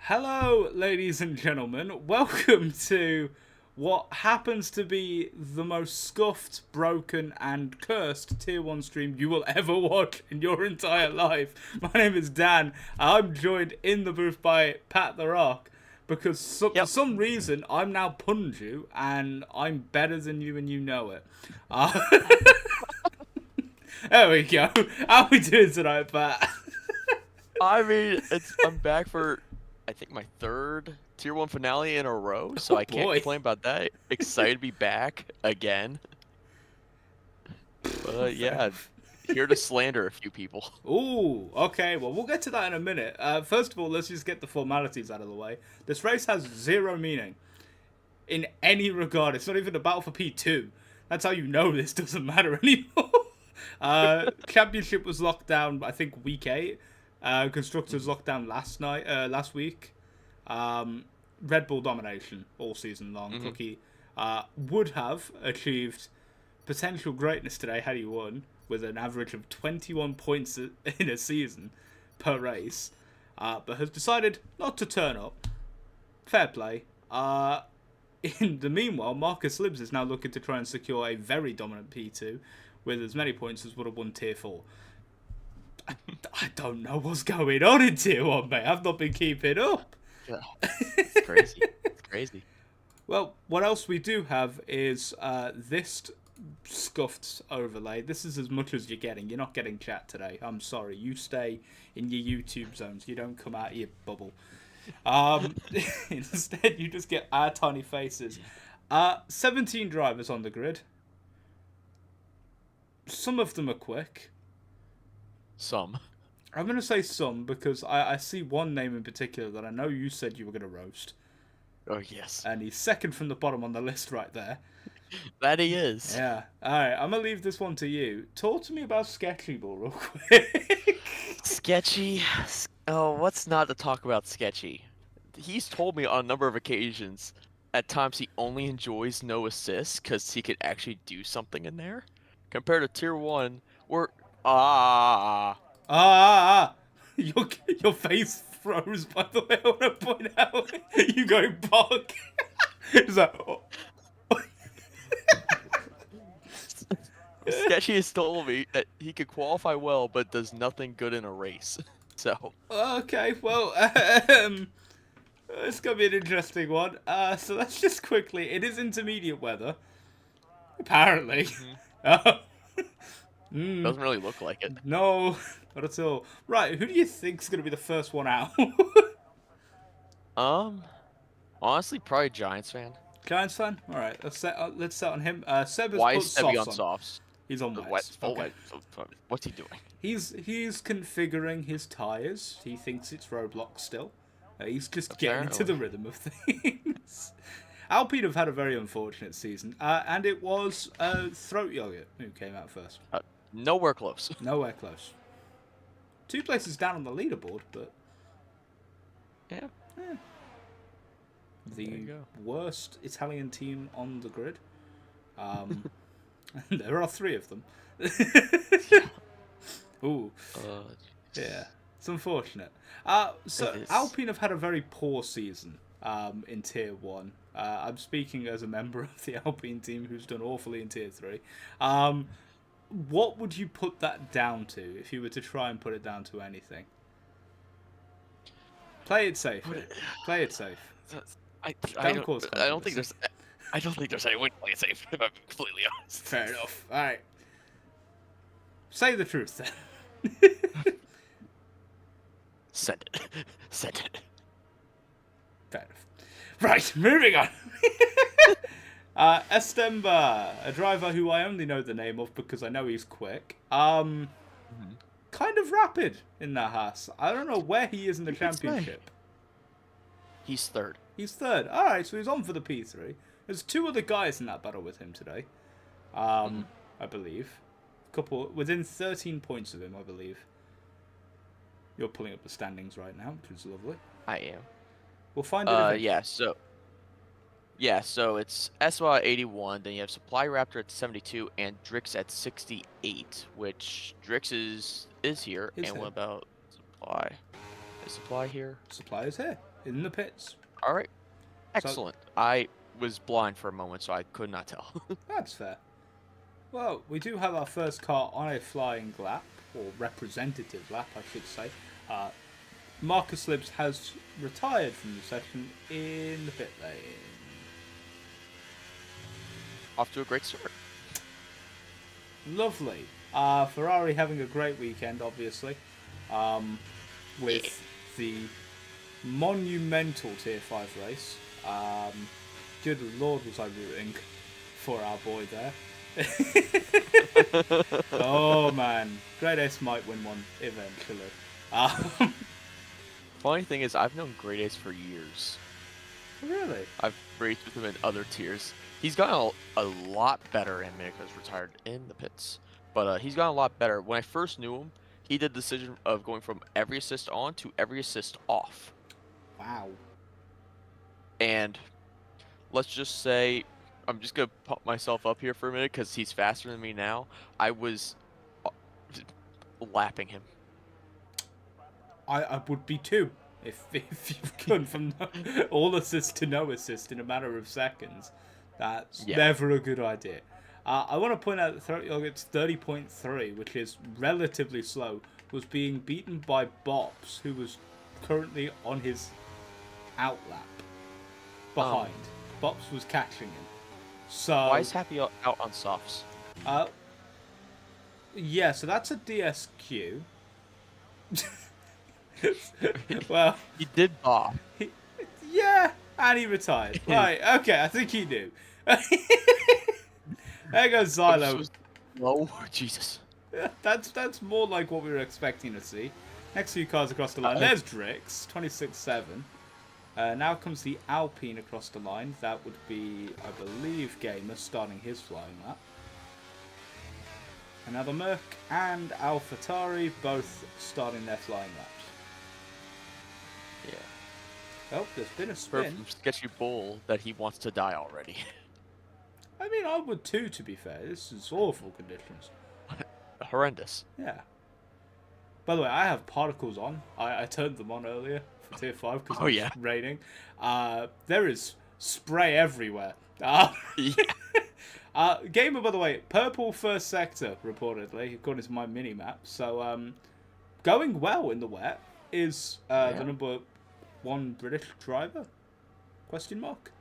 Hello, ladies and gentlemen. Welcome to what happens to be the most scuffed, broken, and cursed Tier 1 stream you will ever watch in your entire life. My name is Dan. I'm joined in the booth by Pat the Rock, because for some reason I'm now Punju, and I'm better than you and you know it. There we go. How are we doing tonight, Pat? I mean, I'm back for, I think, my third Tier 1 finale in a row, so Oh I can't boy. complain about that. Excited to be back again. But yeah, here to slander a few people. Ooh, okay, well, we'll get to that in a minute. First of all, let's just get the formalities out of the way. This race has zero meaning in any regard. It's not even a battle for P2. That's how you know this doesn't matter anymore. Championship was locked down, I think, week 8. Constructors locked down last week. Red Bull domination all season long. Cookie would have achieved potential greatness today had he won, with an average of 21 points in a season per race, but has decided not to turn up. Fair play. In the meanwhile, Marcus Libs is now looking to try and secure a very dominant P2 with as many points as would have won Tier 4. I don't know what's going on in Tier 1, mate. I've not been keeping up. Yeah, it's crazy. It's crazy. Well, what else we do have is this scuffed overlay. This is as much as you're getting. You're not getting chat today. I'm sorry. You stay in your YouTube zones. You don't come out of your bubble. Instead, you just get our tiny faces. 17 drivers on the grid. Some of them are quick. Some. I'm going to say some because I see one name in particular that I know you said you were going to roast. Oh, yes. And he's second from the bottom on the list right there. That he is. Yeah. Alright, I'm going to leave this one to you. Talk to me about Sketchy Ball real quick. Sketchy. Oh, what's not to talk about Sketchy? He's told me on a number of occasions, at times he only enjoys no assists because he could actually do something in there. Compared to Tier 1, where... Your face froze, by the way. I want to point out. You go bark. It's like, oh. Sketchy has told me that he could qualify well, but does nothing good in a race. So. Okay, well, it's gonna be an interesting one. So let's just quickly. It is intermediate weather, apparently. Doesn't really look like it. No, not at all. Right, who do you think's gonna be the first one out? Honestly, probably Giants fan. Giants fan. All right, let's set on him. Seb has Why put is Sebby on softs softs? He's on wets. Full Okay. wet. What's he doing? He's configuring his tires. He thinks it's Roblox still. He's just Apparently. getting into the rhythm of things. Alpine have had a very unfortunate season, and it was Throat Yogurt who came out first. Nowhere close. Nowhere close. 2 places down on the leaderboard, but Yeah. the worst Italian team on the grid. There are 3 of them. Ooh. Yeah. It's unfortunate. So Alpine have had a very poor season in Tier 1. I'm speaking as a member of the Alpine team who's done awfully in Tier 3. What would you put that down to if you were to try and put it down to anything? Play it safe. Play it safe. I don't think there's any way to play it safe, if I'm completely honest. Fair enough. Alright. Say the truth then. Send it. Send it. Fair enough. Right, moving on. Estemba, a driver who I only know the name of because I know he's quick. Kind of rapid in that Haas. I don't know where he is in the championship. He's third. He's third. Alright, so he's on for the P3. There's 2 other guys in that battle with him today. I believe. Couple within 13 points of him, I believe. You're pulling up the standings right now, which is lovely. I am. We'll find it. So it's Eswa at 81, then you have Supply Raptor at 72, and Drix at 68, which Drix is here. And what about Supply? Is Supply here? Supply is here. in the pits. All right. So Excellent. I was blind for a moment, so I could not tell. that's fair. Well, we do have our first car on a flying lap, or representative lap, I should say. Marcus Libbs has retired from the session in the pit lane. Off to a great start. Lovely. Ferrari having a great weekend, obviously, with the monumental Tier 5 race. Good Lord, was I rooting for our boy there. Oh man, Great Ace might win one eventually. Funny thing is, I've known Great Ace for years. Really? I've raced with him in other tiers. He's gotten a lot better, and Minika's retired in the pits. But he's gotten a lot better. When I first knew him, he did the decision of going from every assist on to every assist off. Wow. And let's just say, I'm just going to pump myself up here for a minute because he's faster than me now. I was lapping him. I would be too if you've gone from all assist to no assist in a matter of seconds. That's never a good idea. I want to point out that Throat 30.3, which is relatively slow, was being beaten by Bops, who was currently on his outlap behind. Bops was catching him. So why is Happy out on softs? Yeah, so that's a DSQ. Well, he did bob. Yeah, and he retired. Right, okay, I think he knew. There goes Xylo. Oh, Jesus. That's more like what we were expecting to see. Next few cars across the line. There's Drix, 26.7. Now comes the Alpine across the line. That would be, I believe, Gamer starting his flying lap. And now the Merc and AlphaTauri both starting their flying laps. Yeah. Oh, there's been a spin. From Sketchy Bull that he wants to die already. I mean, I would too, to be fair. This is awful conditions. Horrendous. Yeah. By the way, I have particles on. I turned them on earlier for Tier 5 because it's raining. There is spray everywhere. Gamer, by the way, purple first sector, reportedly, according to my mini-map. So, going well in the wet is the number 1 British driver? Question mark?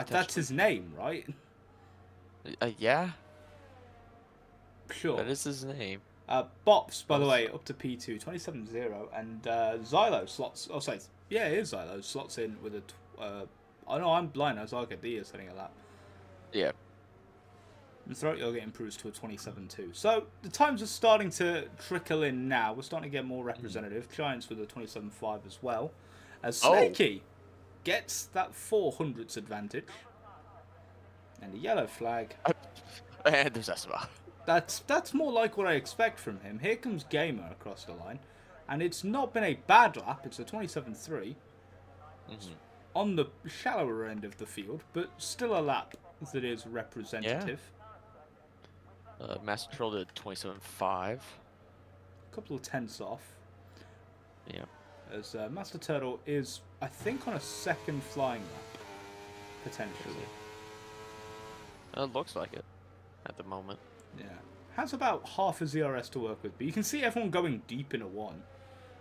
That's his name, right? Yeah. Sure. That is his name. Bops, by the way, up to P2, 27.0, and Xylo slots. Oh, sorry. Yeah, it is Xylo. Slots in with a. Oh no, I'm blind. I was like, D is setting a lap. Yeah. And Throat Yoga improves to a 27.2. So the times are starting to trickle in now. We're starting to get more representative. Giants with a 27.5 as well. As Snakey gets that 400s advantage. And a yellow flag. And there's Esteban. That's more like what I expect from him. Here comes Gamer across the line. And it's not been a bad lap. It's a 27.3. On the shallower end of the field, but still a lap that is representative. Yeah. Master Troll did 27.5. A couple of tenths off. Yeah. As Master Turtle is, I think, on a second flying lap. Potentially. It looks like it at the moment. Yeah. Has about half a ZRS to work with, but you can see everyone going deep in a 1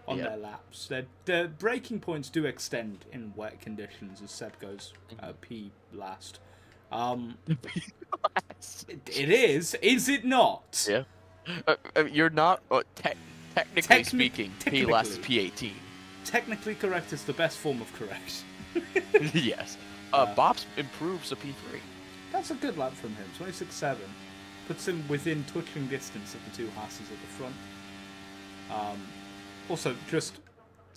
on their laps. Their braking points do extend in wet conditions, as Seb goes P last. It is it not? Yeah. You're not, technically speaking, P last is P18. Technically correct is the best form of correct. Yes. Bops improves a P3. That's a good lap from him, 26.7. Puts him within touching distance of the two Hasses at the front. Also, just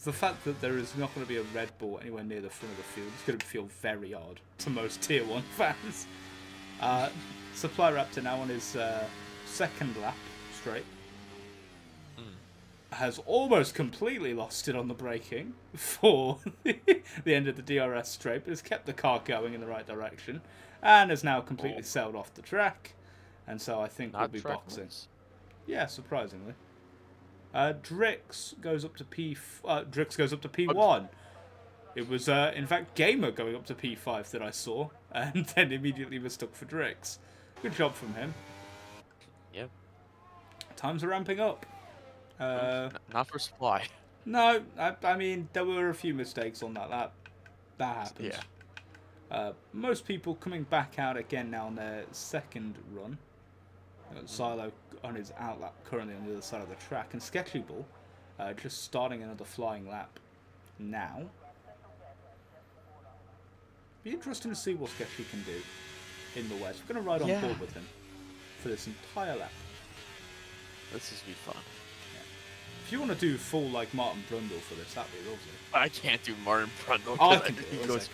the fact that there is not going to be a Red Bull anywhere near the front of the field is going to feel very odd to most Tier 1 fans. Supply Raptor now on his second lap straight. Has almost completely lost it on the braking for the end of the DRS straight, but has kept the car going in the right direction and has now completely sailed off the track. And so I think we'll be boxing. Yeah, surprisingly. Drix goes up to P1. It was, in fact, Gamer going up to P5 that I saw, and then immediately mistook for Drix. Good job from him. Yep. Times are ramping up. Not for supply. No, I mean, there were a few mistakes on that lap. That happens. Yeah. Most people coming back out again now on their second run. Silo on his outlap currently on the other side of the track, and Sketchy Ball just starting another flying lap now. Be interesting to see what Sketchy can do in the West. We're going to ride on board with him for this entire lap. This is be fun. If you want to do full like Martin Brundle for this, that'd be lovely. I can't do Martin Brundle. I can do it. He goes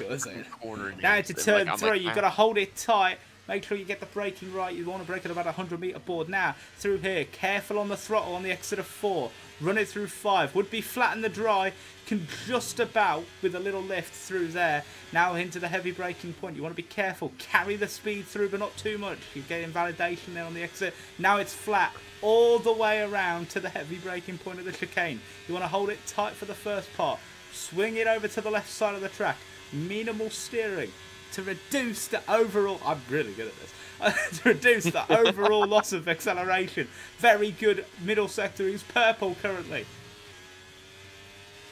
corner. Now into turn 3, you've got to hold it tight. Make sure you get the braking right. You want to brake at about 100-meter board. Now, through here, careful on the throttle on the exit of 4. Run it through 5. Would be flat in the dry. Can just about, with a little lift through there. Now into the heavy braking point. You want to be careful. Carry the speed through, but not too much. You're getting validation there on the exit. Now it's flat all the way around to the heavy braking point of the chicane. You want to hold it tight for the first part. Swing it over to the left side of the track. Minimal steering to reduce the overall... I'm really good at this. To reduce the overall loss of acceleration. Very good middle sector. He's purple currently.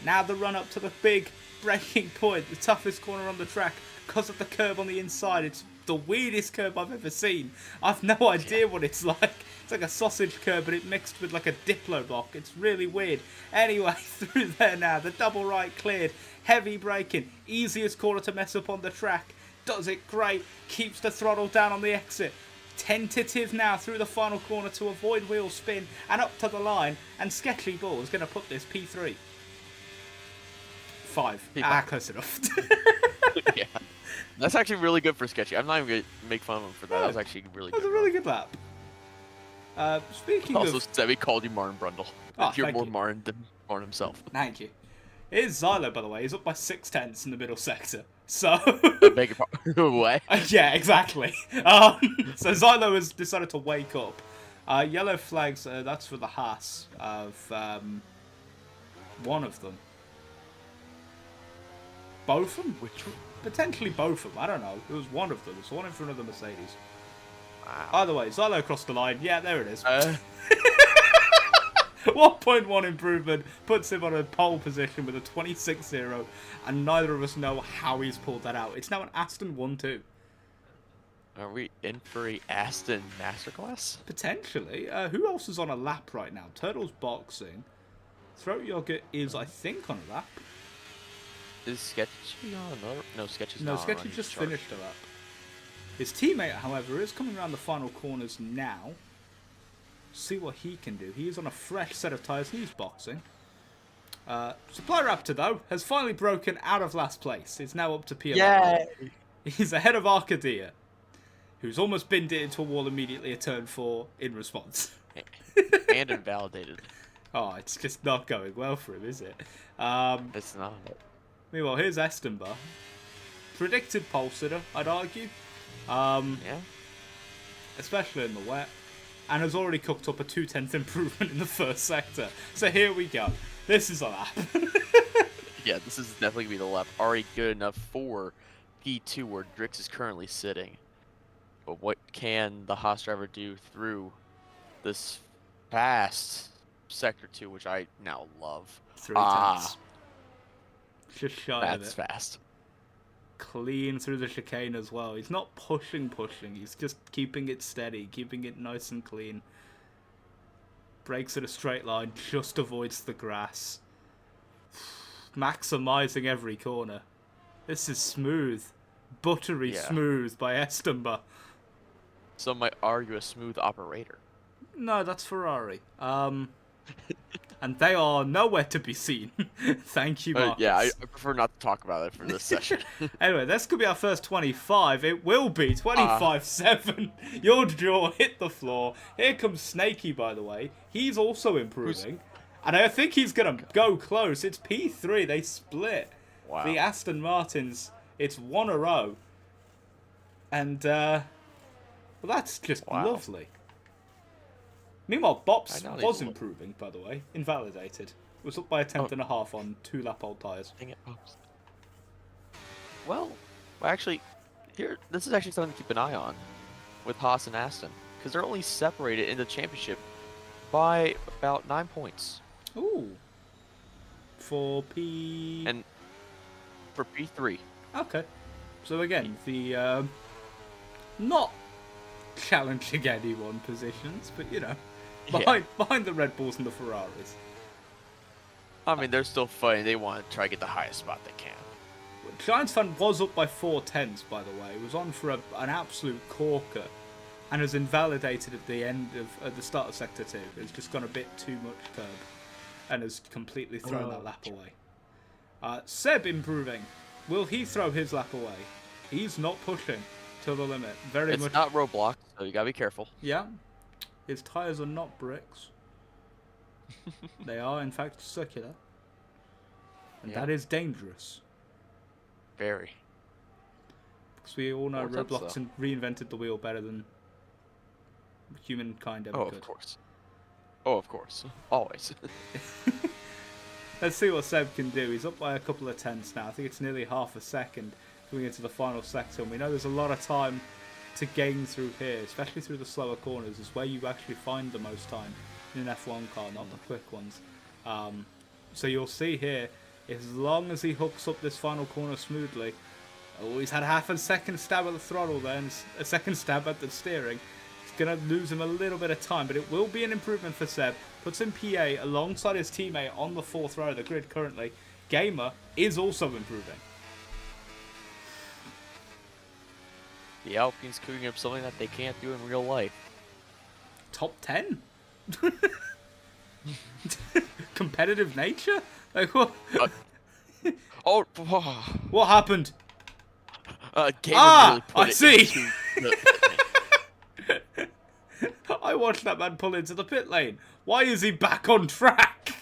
Now the run up to the big braking point. The toughest corner on the track because of the curve on the inside. It's the weirdest curve I've ever seen. I've no idea what it's like. It's like a sausage curve, but it mixed with like a Diplo block. It's really weird. Anyway, through there now. The double right cleared. Heavy braking. Easiest corner to mess up on the track. Does it great. Keeps the throttle down on the exit. Tentative now through the final corner to avoid wheel spin and up to the line. And Sketchy Ball is going to put this P3. 5. Close enough. Yeah. That's actually really good for Sketchy. I'm not even going to make fun of him for that. That was actually really good. That was a really good lap. Speaking also, of... Sebby called you Martin Brundle. You're more Martin than Martin himself. Thank you. Here's Zylo, by the way. He's up by 6/10 in the middle sector. So... I beg your pardon. What? Yeah, exactly. So Zylo has decided to wake up. Yellow flags, that's for the Haas of one of them. Both of them? Which one? Potentially both of them. I don't know. It was one of them. It's one in front of the Mercedes. Wow. Either way, Zylo crossed the line. Yeah, there it is. 1.1 improvement puts him on a pole position with a 26-0, and neither of us know how he's pulled that out. It's now an Aston 1-2. Are we in for a Aston Masterclass? Potentially. Who else is on a lap right now? Turtle's boxing. Throat Yogurt is, I think, on a lap. Is Sketchy on another? No, Sketchy's not. No, Sketchy just finished a lap. His teammate, however, is coming around the final corners now. See what he can do. He is on a fresh set of tyres. He's boxing. Supply Raptor, though, has finally broken out of last place. It's now up to P11. Yay! He's ahead of Arcadia, who's almost binned it into a wall immediately at turn 4 in response. And invalidated. Oh, it's just not going well for him, is it? It's not. Meanwhile, here's Estenba. Predicted pole sitter, I'd argue. Yeah. Especially in the wet. And has already cooked up a 2/10 improvement in the first sector. So here we go. This is a lap. Yeah, this is definitely going to be the lap. Already good enough for P2 where Drix is currently sitting. But what can the Haas driver do through this fast Sector 2, which I now love? 3/10. Just shy of it. That's fast. Clean through the chicane as well. He's not pushing. He's just keeping it steady, keeping it nice and clean. Brakes at a straight line, just avoids the grass. Maximizing every corner. This is smooth. Buttery smooth by Estenba. Some might argue a smooth operator. No, that's Ferrari. And they are nowhere to be seen. Thank you, Marcus. Yeah, I prefer not to talk about it for this session. Anyway, this could be our first 25. It will be 25-7. Your jaw hit the floor. Here comes Snaky, by the way. He's also improving. And I think he's going to go close. It's P3. They split. Wow. The Aston Martins. It's 1-0. And, well, that's just lovely. Meanwhile, I Bops know they was will. improving, by the way. Invalidated. Was up by a tenth and a half on 2 lap-old tyres. Dang it, Pops. Well, actually, this is actually something to keep an eye on with Haas and Aston, because they're only separated in the championship by about 9 points. Ooh. For P... And for P3. Okay. So again, the not challenging anyone positions, but you know, behind the Red Bulls and the Ferraris. I mean, they're still fighting. They want to try to get the highest spot they can. Giants fan was up by 4/10, by the way. It was on for an absolute corker, and has invalidated at the end of at the start of sector 2. It's just gone a bit too much curb, and has completely thrown that lap away. Seb improving. Will he throw his lap away? He's not pushing to the limit. It's not roadblock, so you gotta be careful. Yeah. His tyres are not bricks. They are, in fact, circular. And that is dangerous. Very. Because we all know More Roblox so. reinvented the wheel better than humankind ever could. Of course. Oh, of course. Always. Let's see what Seb can do. He's up by a couple of tenths now. I think it's nearly half a second going into the final sector. And we know there's a lot of time to gain through here, especially through the slower corners. Is where you actually find the most time in an F1 car, not the quick ones. So you'll see here, as long as he hooks up this final corner smoothly. Oh, he's had half a second stab at the throttle there, and a second stab at the steering. It's going to lose him a little bit of time, but it will be an improvement for Seb. Puts him PA alongside his teammate on the 4th row of the grid currently. Gamer is also improving. The Alpine's cooking up something that they can't do in real life. Top 10? Competitive nature? Like what? What happened? Gamer really put I it see. into the I watched that man pull into the pit lane. Why is he back on track?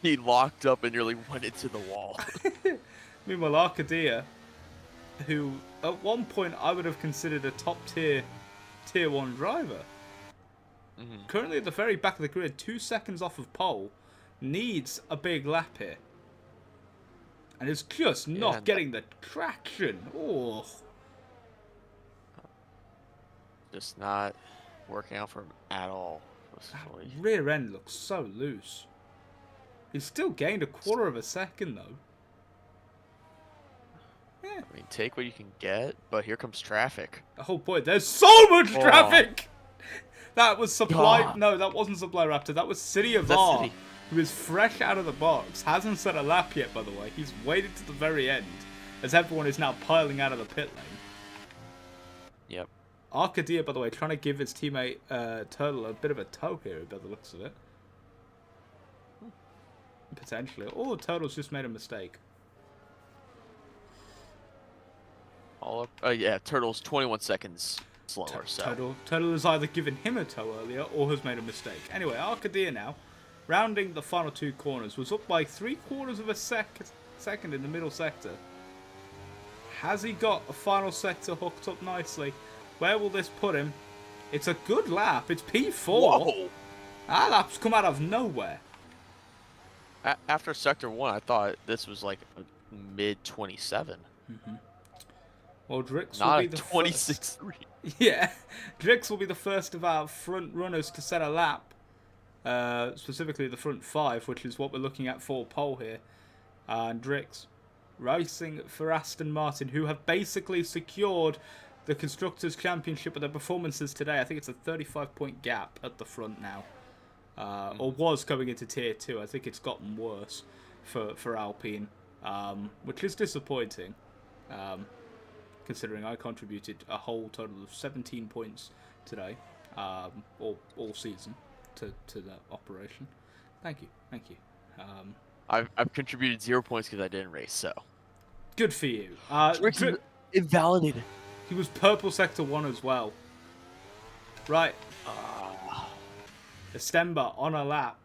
He locked up and nearly went into the wall. Meanwhile, Arcadia, who at one point I would have considered a top tier 1 driver, currently at the very back of the grid, 2 seconds off of pole, needs a big lap here. And is just not getting the traction. Oh. Just not working out for him at all. Rear end looks so loose. He's still gained a quarter of a second though. Yeah. I mean, take what you can get, but here comes traffic. Oh boy, there's so much traffic! That was Supply... No, that wasn't Supply Raptor. That was City of R, who is fresh out of the box. Hasn't set a lap yet, by the way. He's waited to the very end, as everyone is now piling out of the pit lane. Yep. Arcadia, by the way, trying to give his teammate Turtle a bit of a tow here, by the looks of it. Potentially. Oh, Turtle's just made a mistake. Yeah, Turtle's 21 seconds slower. Turtle has either given him a tow earlier or has made a mistake. Anyway, Arcadia now, rounding the final 2 corners, was up by 3/4 of a second in the middle sector. Has he got a final sector hooked up nicely? Where will this put him? It's a good lap. It's P4. Whoa! That lap's come out of nowhere. After Sector 1, I thought this was like a mid-27. Well, Drix Not will be the 26.3. Yeah, Drix will be the first of our front runners to set a lap. Specifically the front 5, which is what we're looking at for pole here. And Drix racing for Aston Martin, who have basically secured the Constructors' Championship with their performances today. I think it's a 35-point gap at the front now. Or was coming into Tier 2. I think it's gotten worse for Alpine, which is disappointing, considering I contributed a whole total of 17 points today, all season, to that operation. Thank you. I've contributed 0 points because I didn't race, so. Good for you. Invalidated. He was purple sector 1 as well. Right. Estemba on a lap.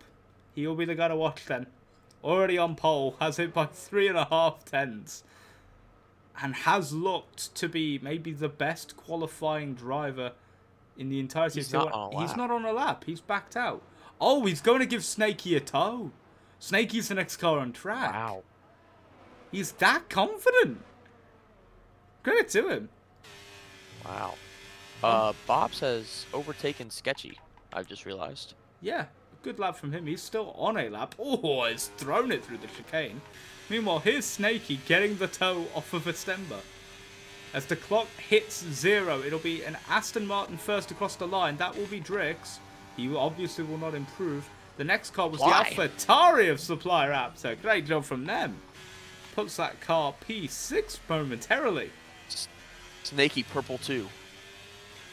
He'll be the guy to watch then. Already on pole, has hit by 3.5 tenths. And has looked to be maybe the best qualifying driver in the entirety He's of not on a He's lap. not on a lap. He's backed out. Oh, he's going to give Snakey a tow. Snakey's the next car on track. Wow. He's that confident. Credit to him. Wow. Bob's has overtaken Sketchy. I've just realized. Yeah, good lap from him. He's still on a lap. Oh, he's thrown it through the chicane. Meanwhile, here's Snakey getting the toe off of Estemba. As the clock hits 0, it'll be an Aston Martin first across the line. That will be Drix. He obviously will not improve. The next car was Why? the AlphaTauri of Supplier Raptor. Great job from them. Puts that car P6 momentarily. Snakey purple too.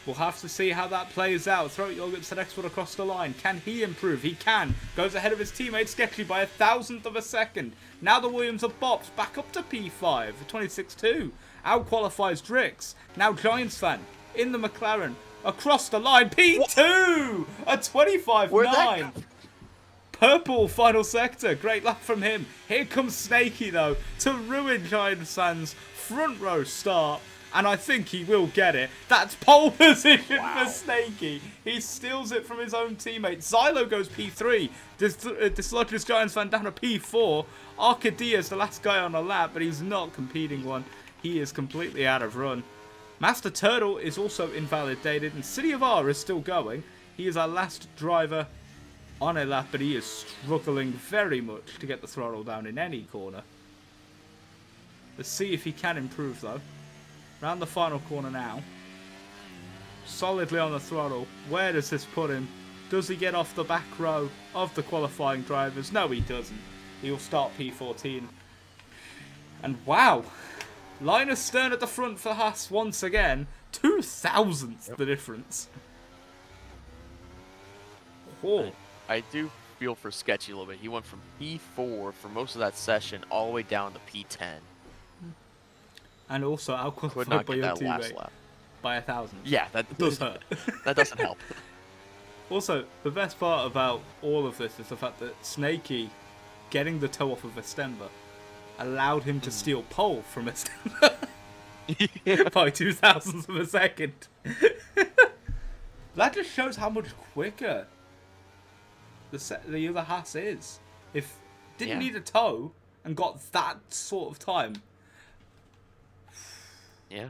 We'll have to see how that plays out. Throat Yogurt's the next one across the line. Can he improve? He can. Goes ahead of his teammate Sketchy by 1,000th of a second. Now the Williams of Bops back up to P5 for 26.2. Out-qualifies Drix. Now Giants fan in the McLaren. Across the line. P2! A 25.9. Purple final sector. Great lap from him. Here comes Snakey though to ruin Giants fans' front row start. And I think he will get it. That's pole position for Snakey. He steals it from his own teammate. Zylo goes P3. Dislodges Giants fan down to P4. Arcadia's the last guy on the lap, but he's not competing one. He is completely out of run. Master Turtle is also invalidated, and City of R is still going. He is our last driver on a lap, but he is struggling very much to get the throttle down in any corner. Let's see if he can improve, though. Round the final corner now. Solidly on the throttle. Where does this put him? Does he get off the back row of the qualifying drivers? No, he doesn't. He'll start P14. And wow! Linus Stern at the front for Haas once again. 2,000th the difference. Oh. I do feel for Sketchy a little bit. He went from P4 for most of that session all the way down to P10. And also Could out-qualified not by get your that last teammate lap. by 1,000. Yeah, that does hurt. That doesn't help. Also, the best part about all of this is the fact that Snakey getting the toe off of Estemba allowed him to steal pole from Estemba by 2,000ths of a second. That just shows how much quicker the other Haas is. If didn't need a toe and got that sort of time. Yeah.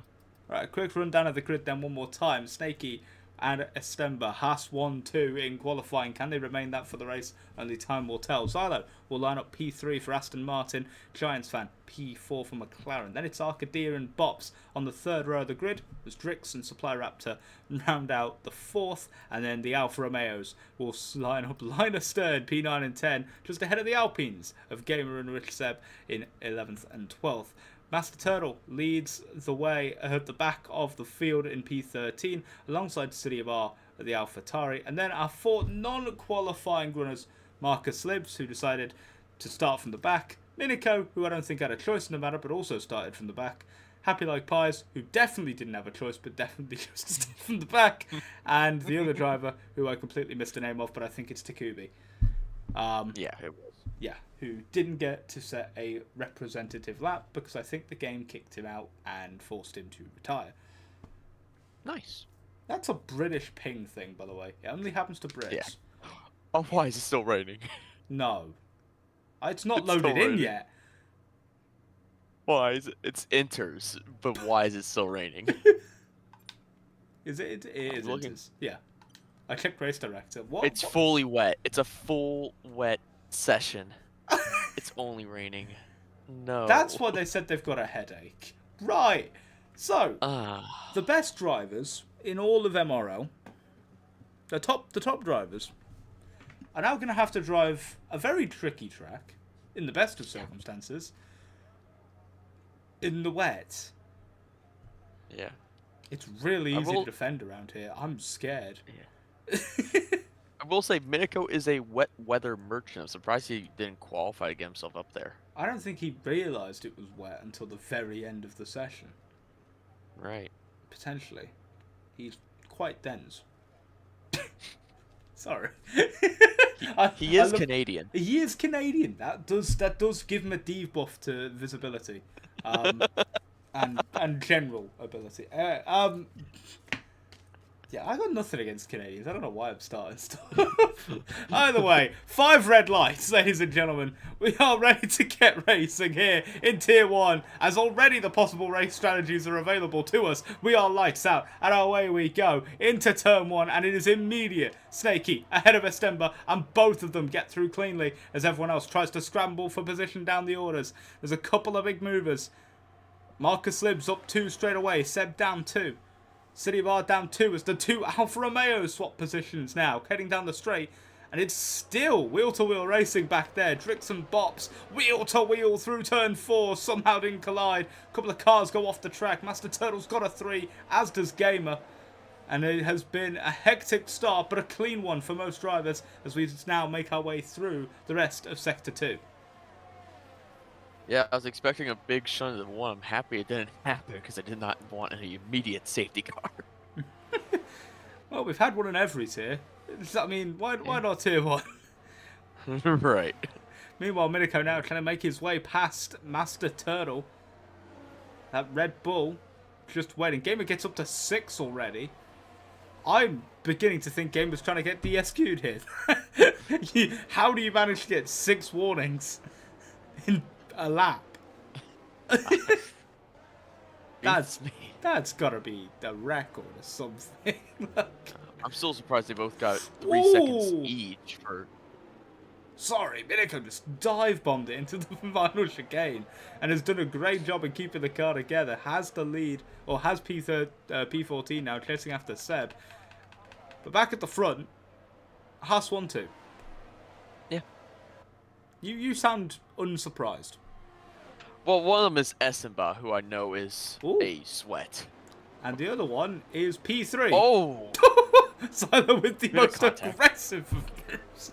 Right, a quick rundown of the grid then one more time. Snakey and Estemba, Haas 1-2 in qualifying. Can they remain that for the race? Only time will tell. Zylo will line up P3 for Aston Martin. Giants fan, P4 for McLaren. Then it's Arcadia and Bops on the third row of the grid. As Drix and Supply Raptor round out the fourth. And then the Alfa Romeos will line up Linus Stern, P9 and 10, just ahead of the Alpines of Gamer and Rich Seb in 11th and 12th. Master Turtle leads the way at the back of the field in P13 alongside City of R at the AlphaTauri. And then our four non-qualifying runners, Marcus Libs, who decided to start from the back, Minico, who I don't think had a choice in the matter, but also started from the back, Happy Like Pies, who definitely didn't have a choice, but definitely chose to start from the back, and the other driver, who I completely missed the name of, but I think it's Takubi. Yeah, it was. Yeah, who didn't get to set a representative lap because I think the game kicked him out and forced him to retire. Nice. That's a British ping thing, by the way. It only happens to Brits. Yeah. Oh, why is it still raining? No. It's not It's still loaded in raining. yet. Why is it? It's inters, but why is it still raining? Is it? It is. looking. Yeah. I checked Race Director. What? It's fully wet. It's a full wet session. It's only raining. No. That's why they said they've got a headache. Right. So, Ah. the best drivers in all of MRL, the top drivers, are now going to have to drive a very tricky track, in the best of circumstances, in the wet. Yeah. It's really I easy will- to defend around here. I'm scared. Yeah. I will say Minico is a wet weather merchant. I'm surprised he didn't qualify to get himself up there. I don't think he realised it was wet until the very end of the session. Right. Potentially. He's quite dense. Sorry. He is love- Canadian. He is Canadian. That does give him a debuff to visibility, and general ability. Yeah, I got nothing against Canadians. I don't know why I'm starting stuff. Either way, 5 red lights, ladies and gentlemen. We are ready to get racing here in Tier 1, as already the possible race strategies are available to us. We are lights out, and away we go into Turn 1, and it is immediate. Snakey ahead of Estemba, and both of them get through cleanly as everyone else tries to scramble for position down the orders. There's a couple of big movers. Marcus Libs up 2 straight away, Seb down 2. City Bar down 2 as the 2 Alfa Romeos swap positions now, heading down the straight. And it's still wheel-to-wheel racing back there. Drix and Bops, wheel-to-wheel through turn 4. Somehow didn't collide. A couple of cars go off the track. Master Turtle's got a 3, as does Gamer. And it has been a hectic start, but a clean one for most drivers as we now make our way through the rest of Sector 2. Yeah, I was expecting a big shunt of the one. I'm happy it didn't happen because I did not want any immediate safety car. Well, we've had one in every tier. I mean, why not Tier 1? Right. Meanwhile, Miniko now trying to make his way past Master Turtle. That Red Bull just waiting. Gamer gets up to 6 already. I'm beginning to think Gamer's trying to get DSQ'd here. How do you manage to get 6 warnings in a lap? That's gotta be the record or something. I'm still surprised they both got 3 seconds each for... Sorry, Miniko just dive bombed it into the final chicane and has done a great job in keeping the car together. Has the lead, or has P14 now chasing after Seb. But back at the front, Haas 1-2. Yeah. You sound unsurprised. Well, one of them is Essenba, who I know is Ooh. a sweat. And the other one is P3. Oh! Silo with the most aggressive of moves.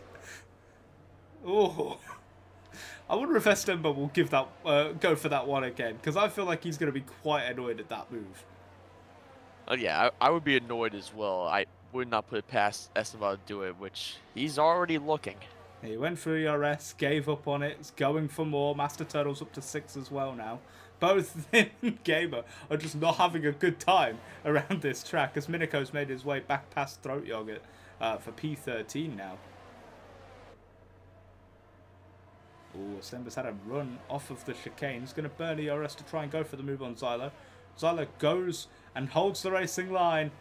Oh. I wonder if Estemba will give that go for that one again, because I feel like he's going to be quite annoyed at that move. Oh yeah, I would be annoyed as well. I would not put it past Essenba to do it, which he's already looking. He went through ERS, gave up on it, is going for more. Master Turtle's up to 6 as well now. Both him and Gamer are just not having a good time around this track as Miniko's made his way back past Throat Yogurt for P13 now. Ooh, Semba's had a run off of the chicane. He's going to burn ERS to try and go for the move on Zylo. Zylo goes and holds the racing line.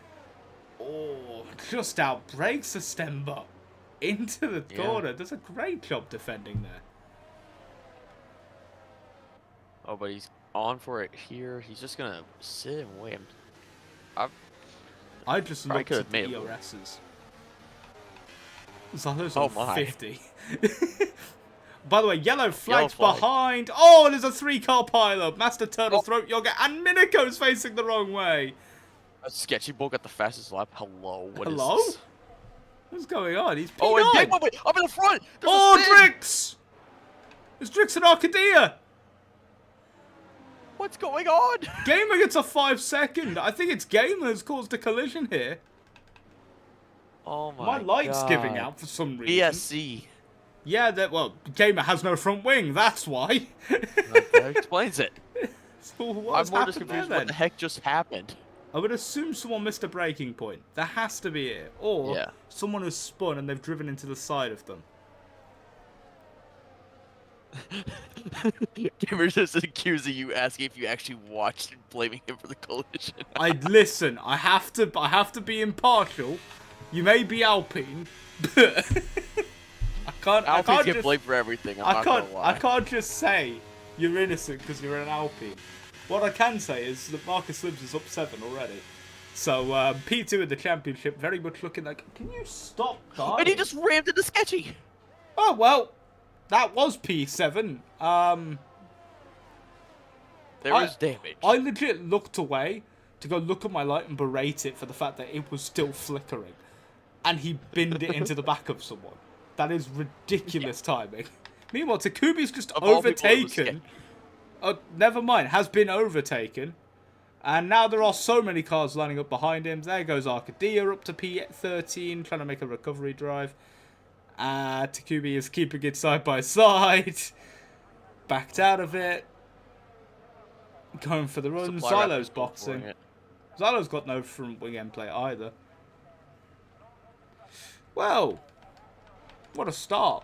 Oh, just outbrakes Estemba into the corner. Does a great job defending there. Oh, but he's on for it here. He's just going to sit and wait. I just looked at the ERSs. Zylo's on 50. By the way, yellow flags behind. Oh, there's a 3-car pileup. Master Turtle, Throat Yogurt, and Miniko's facing the wrong way. A sketchy bull got the fastest lap. Hello? What is Hello? this? What's going on? He's P9. Oh, and Gamer, wait, up in the front. Oh, Drix! It's Drix and Arcadia. What's going on? Gamer gets a 5-second. I think it's Gamer who's caused a collision here. Oh my My light's God. giving out for some reason. BSC. Yeah, well, Gamer has no front wing. That's why. That explains it. So what's I'm more just happened confused there, what the heck just happened. I would assume someone missed a braking point. There has to be it. Or someone has spun and they've driven into the side of them. Gamer's just accusing you, asking if you actually watched and blaming him for the collision. Listen. I have to be impartial. You may be Alpine, but Alpines get blamed for everything. I'm not gonna lie. I can't just say you're innocent because you're an Alpine. What I can say is that Marcus Libs is up 7 already. So P2 in the championship, very much looking like. Can you stop dying? And he just rammed into Sketchy. Oh well, that was P7. There was damage. I legit looked away to go look at my light and berate it for the fact that it was still flickering, and he binned it into the back of someone. That is ridiculous timing. Meanwhile, Takubi's just overtaken. Oh, never mind, has been overtaken. And now there are so many cars lining up behind him. There goes Arcadia up to P13, trying to make a recovery drive. Takubi is keeping it side by side. Backed out of it. Going for the run. Zylo's boxing. Zylo's got no front wing end plate either. Well, what a start.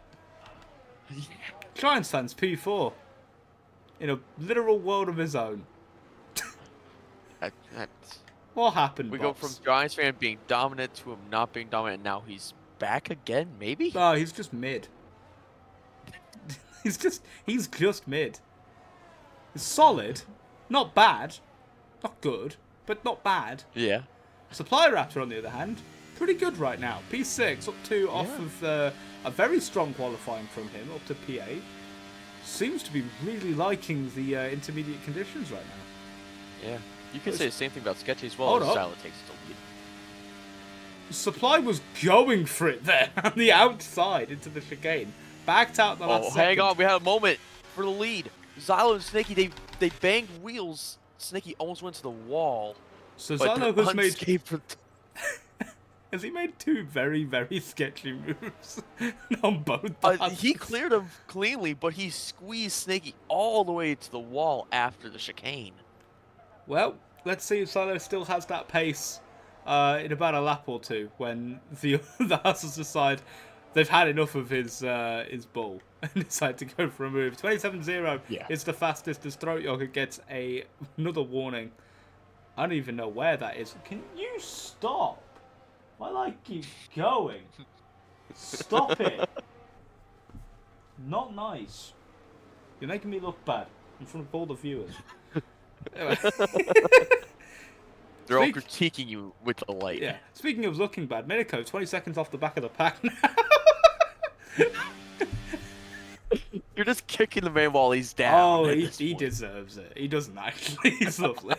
Giants fans P4 in a literal world of his own. What happened, We Bobs? go from Giants fan being dominant to him not being dominant, and now he's back again, maybe? No, he's just mid. he's just mid. He's solid. Not bad. Not good, but not bad. Yeah. Supply Raptor, on the other hand, pretty good right now. P6 up to off of a very strong qualifying from him up to P8. Seems to be really liking the intermediate conditions right now. Yeah. You can say the same thing about Sketchy as well. Hold as up. Silo takes the lead. Supply was going for it there on the outside into the chicane. Backed out the last second. Hang on. We had a moment for the lead. Xylo and Snaky, they banged wheels. Snaky almost went to the wall. So but Xylo has made... for... Has he made two very, very sketchy moves on both he cleared them cleanly, but he squeezed Snaky all the way to the wall after the chicane. Well, let's see if Silo still has that pace in about a lap or two when the Hustles decide they've had enough of his bull and decide to go for a move. 27-0 is the fastest as Throat Yoga gets another warning. I don't even know where that is. Can you stop? While I keep going. Stop it. Not nice. You're making me look bad in front of all the viewers. They're all critiquing you with the light. Yeah. Speaking of looking bad, Miniko, 20 seconds off the back of the pack now. You're just kicking the man while he's down. Oh, he deserves it. He doesn't actually. He's lovely.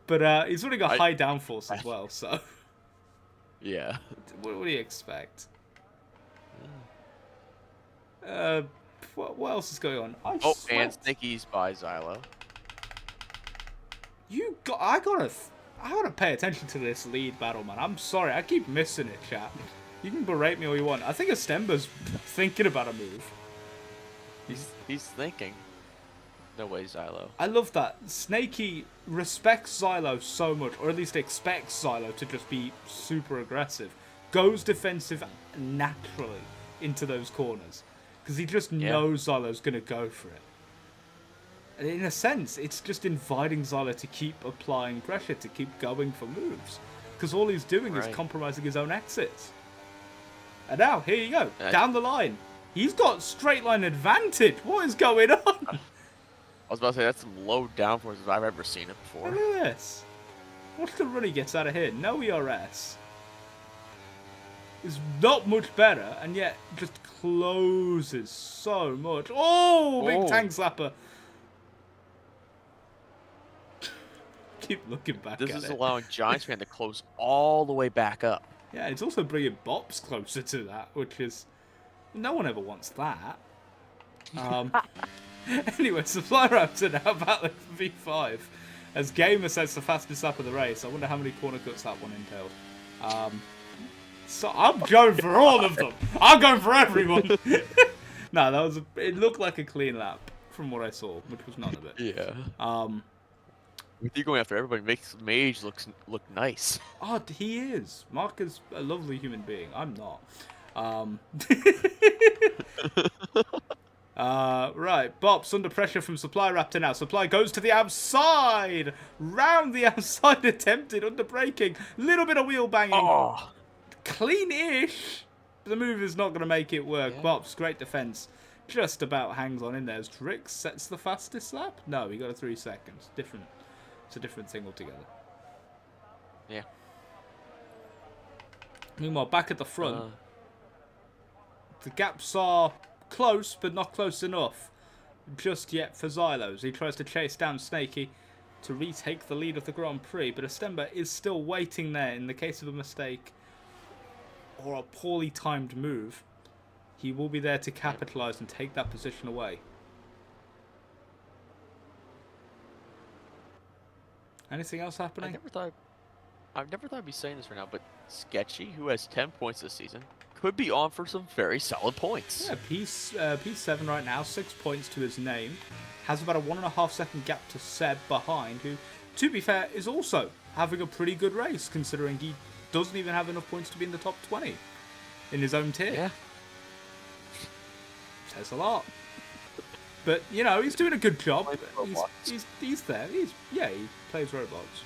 But he's running a high downforce as well, so... Yeah. What do you expect? What else is going on? And Snicky's by Xylo. I gotta pay attention to this lead battle, man. I'm sorry, I keep missing it, chat. You can berate me all you want. I think Astemba's thinking about a move. He's thinking. No way, Xylo. I love that. Snaky respects Xylo so much, or at least expects Xylo to just be super aggressive. Goes defensive naturally into those corners. Because he just knows Xylo's going to go for it. And in a sense, it's just inviting Xylo to keep applying pressure, to keep going for moves. Because all he's doing is compromising his own exits. And now, here you go. Down the line. He's got straight line advantage. What is going on? I was about to say, that's some low downforce if I've ever seen it before. Look at this. Watch the run he gets out of here. No ERS. Is not much better, and yet just closes so much. Oh, big tank slapper. Keep looking back at it. This is allowing Giants fan to close all the way back up. Yeah, it's also bringing Bops closer to that, which is... No one ever wants that. Anyway, Supply Raptor now battling for V5 as Gamer sets the fastest lap of the race. I wonder how many corner cuts that one entailed. So I'm going for all of them. I'm going for everyone. No, it looked like a clean lap from what I saw, which was none of it. Yeah. With you going after everybody makes Mage look nice. Oh, he is. Mark is a lovely human being. I'm not. Right, Bops under pressure from Supply Raptor now. Supply goes to the outside. Round the outside attempted under braking. Little bit of wheel banging. Oh. Clean-ish. The move is not going to make it work. Yeah. Bops, great defense. Just about hangs on in there. As Drix sets the fastest lap? No, he got a 3 seconds. Different. It's a different thing altogether. Yeah. Meanwhile, back at the front, the gaps are close, but not close enough just yet for Xylos. He tries to chase down Snaky to retake the lead of the Grand Prix, but Astemba is still waiting there in the case of a mistake or a poorly timed move. He will be there to capitalise and take that position away. Anything else happening? I've never thought I'd be saying this right now, but Sketchy, who has 10 points this season, could be on for some very solid points. Yeah, P7 right now, 6 points to his name. Has about a 1.5 second gap to Seb behind, who, to be fair, is also having a pretty good race, considering he doesn't even have enough points to be in the top 20. in his own tier. Yeah. Says a lot. But, you know, he's doing a good job. Plays He's there. He plays robots.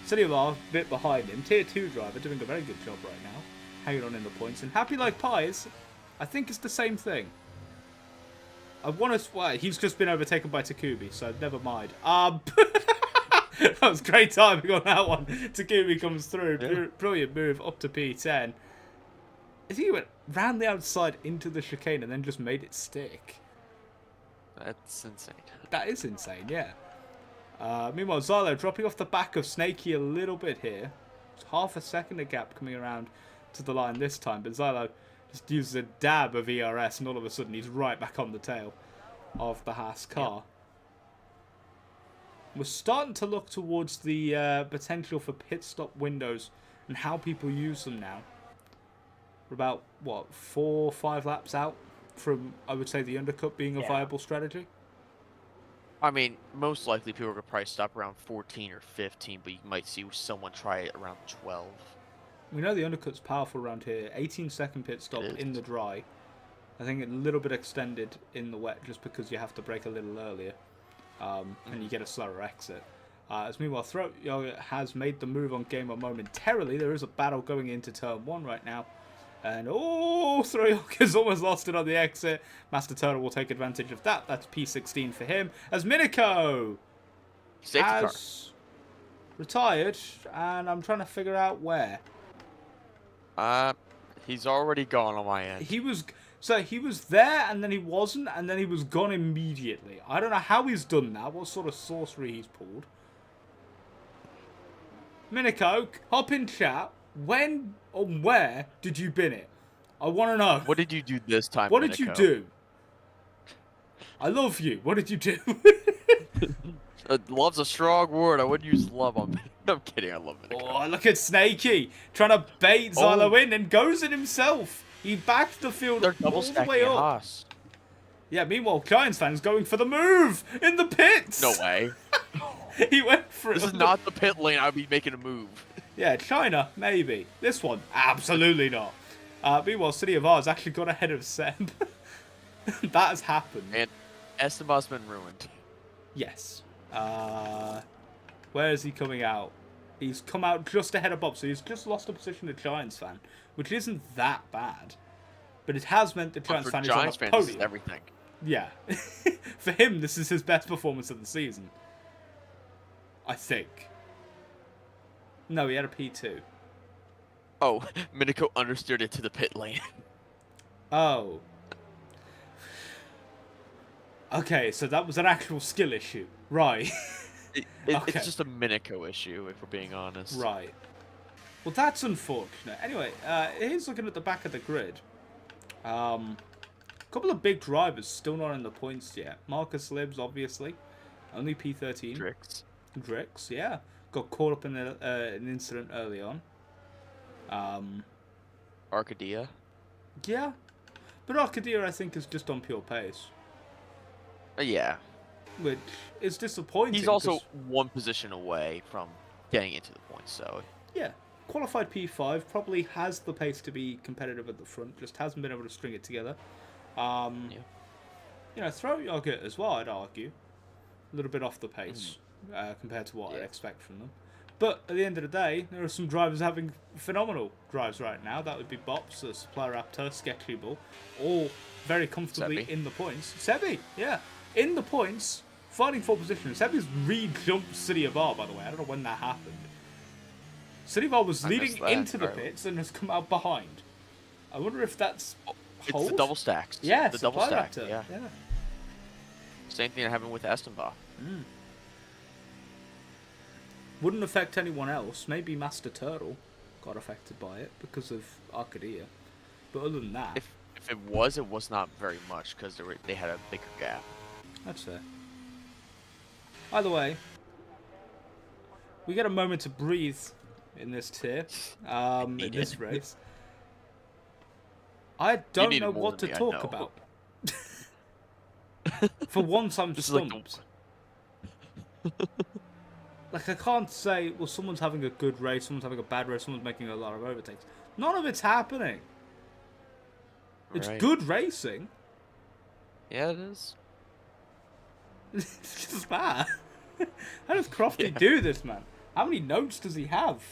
City of R, a bit behind him. Tier 2 driver doing a very good job right now. Hanging on in the points. And Happy Like Pies, I think it's the same thing. He's just been overtaken by Takubi, so never mind. That was great timing on that one. Takubi comes through. Yeah. Brilliant move up to P10. I think he went round the outside into the chicane and then just made it stick. That's insane. That is insane, yeah. Meanwhile, Xylo dropping off the back of Snakey a little bit here. It's half a second of gap coming around to the line this time, but Xylo just uses a dab of ERS and all of a sudden he's right back on the tail of the Haas car. Yeah. We're starting to look towards the potential for pit stop windows and how people use them now. We're about, 4 or 5 laps out from, I would say, the undercut being a viable strategy. I mean, most likely people are going to probably stop around 14 or 15, but you might see someone try it around 12. We know the undercut's powerful around here. 18-second pit stop in the dry. I think a little bit extended in the wet just because you have to brake a little earlier. And you get a slower exit. As meanwhile, Throat Yoga has made the move on Gamer momentarily. There is a battle going into turn 1 right now. And, Throat Yoga's almost lost it on the exit. Master Turtle will take advantage of that. That's P16 for him. As Miniko has retired. And I'm trying to figure out where. He's already gone on my end. He was there, and then he wasn't, and then he was gone immediately. I don't know how he's done that, what sort of sorcery he's pulled. Miniko, hop in chat. When or where did you bin it? I want to know. What did you do this time, What Miniko? did you do? I love you. What did you do? Love's a strong word. I wouldn't use love on Miniko. I'm kidding. I love Miniko. Oh, look at Snakey trying to bait Xylo in and goes in himself. He backed the field all the way up. Haas. Yeah, meanwhile, Giants fans going for the move in the pits. No way. He went for it. This is not the pit lane. I'd be making a move. Yeah, China, maybe. This one, absolutely not. Meanwhile, City of Ours actually got ahead of Seb. That has happened. And Esteban's been ruined. Yes. Where is he coming out? He's come out just ahead of Bob, so he's just lost a position to Giants fan, which isn't that bad. But it has meant that Giants fan is on the podium. This is everything. Yeah. For him, this is his best performance of the season. I think. No, he had a P2. Oh, Miniko understeered it to the pit lane. Oh. Okay, so that was an actual skill issue. Right. Okay. It's just a Miniko issue, if we're being honest. Right. Well, that's unfortunate. Anyway, here's looking at the back of the grid. A couple of big drivers still not in the points yet. Marcus Libs, obviously. Only P13. Drix, yeah. Got caught up in an incident early on. Arcadia. Yeah. But Arcadia, I think, is just on pure pace. Yeah. Which is disappointing. He's also one position away from getting into the points, so... Yeah. Qualified P5, probably has the pace to be competitive at the front, just hasn't been able to string it together. Yeah. You know, Throat Yoga as well, I'd argue. A little bit off the pace compared to what I'd expect from them. But at the end of the day, there are some drivers having phenomenal drives right now. That would be Bops, Supply Raptor, Sketchy Bull, all very comfortably in the points. Sebi, yeah, in the points, fighting for position. Sebi's re-jumped City of R, by the way. I don't know when that happened. City of R was leading into the pits and has come out behind. I wonder if that's It's the double stacks. Yeah, the double stack. Raptor. Yeah. Same thing that happened with Estenbach. Wouldn't affect anyone else. Maybe Master Turtle got affected by it because of Arcadia. But other than that... If it was not very much because they had a bigger gap. That's fair. Either way, we get a moment to breathe in this tier, in this race. I don't know what to talk about. For once, I'm stumped. Like, I can't say, well, someone's having a good race, someone's having a bad race, someone's making a lot of overtakes. None of it's happening. It's Right. good racing. Yeah, it is. It's just bad. How does Crofty Yeah. do this, man? How many notes does he have?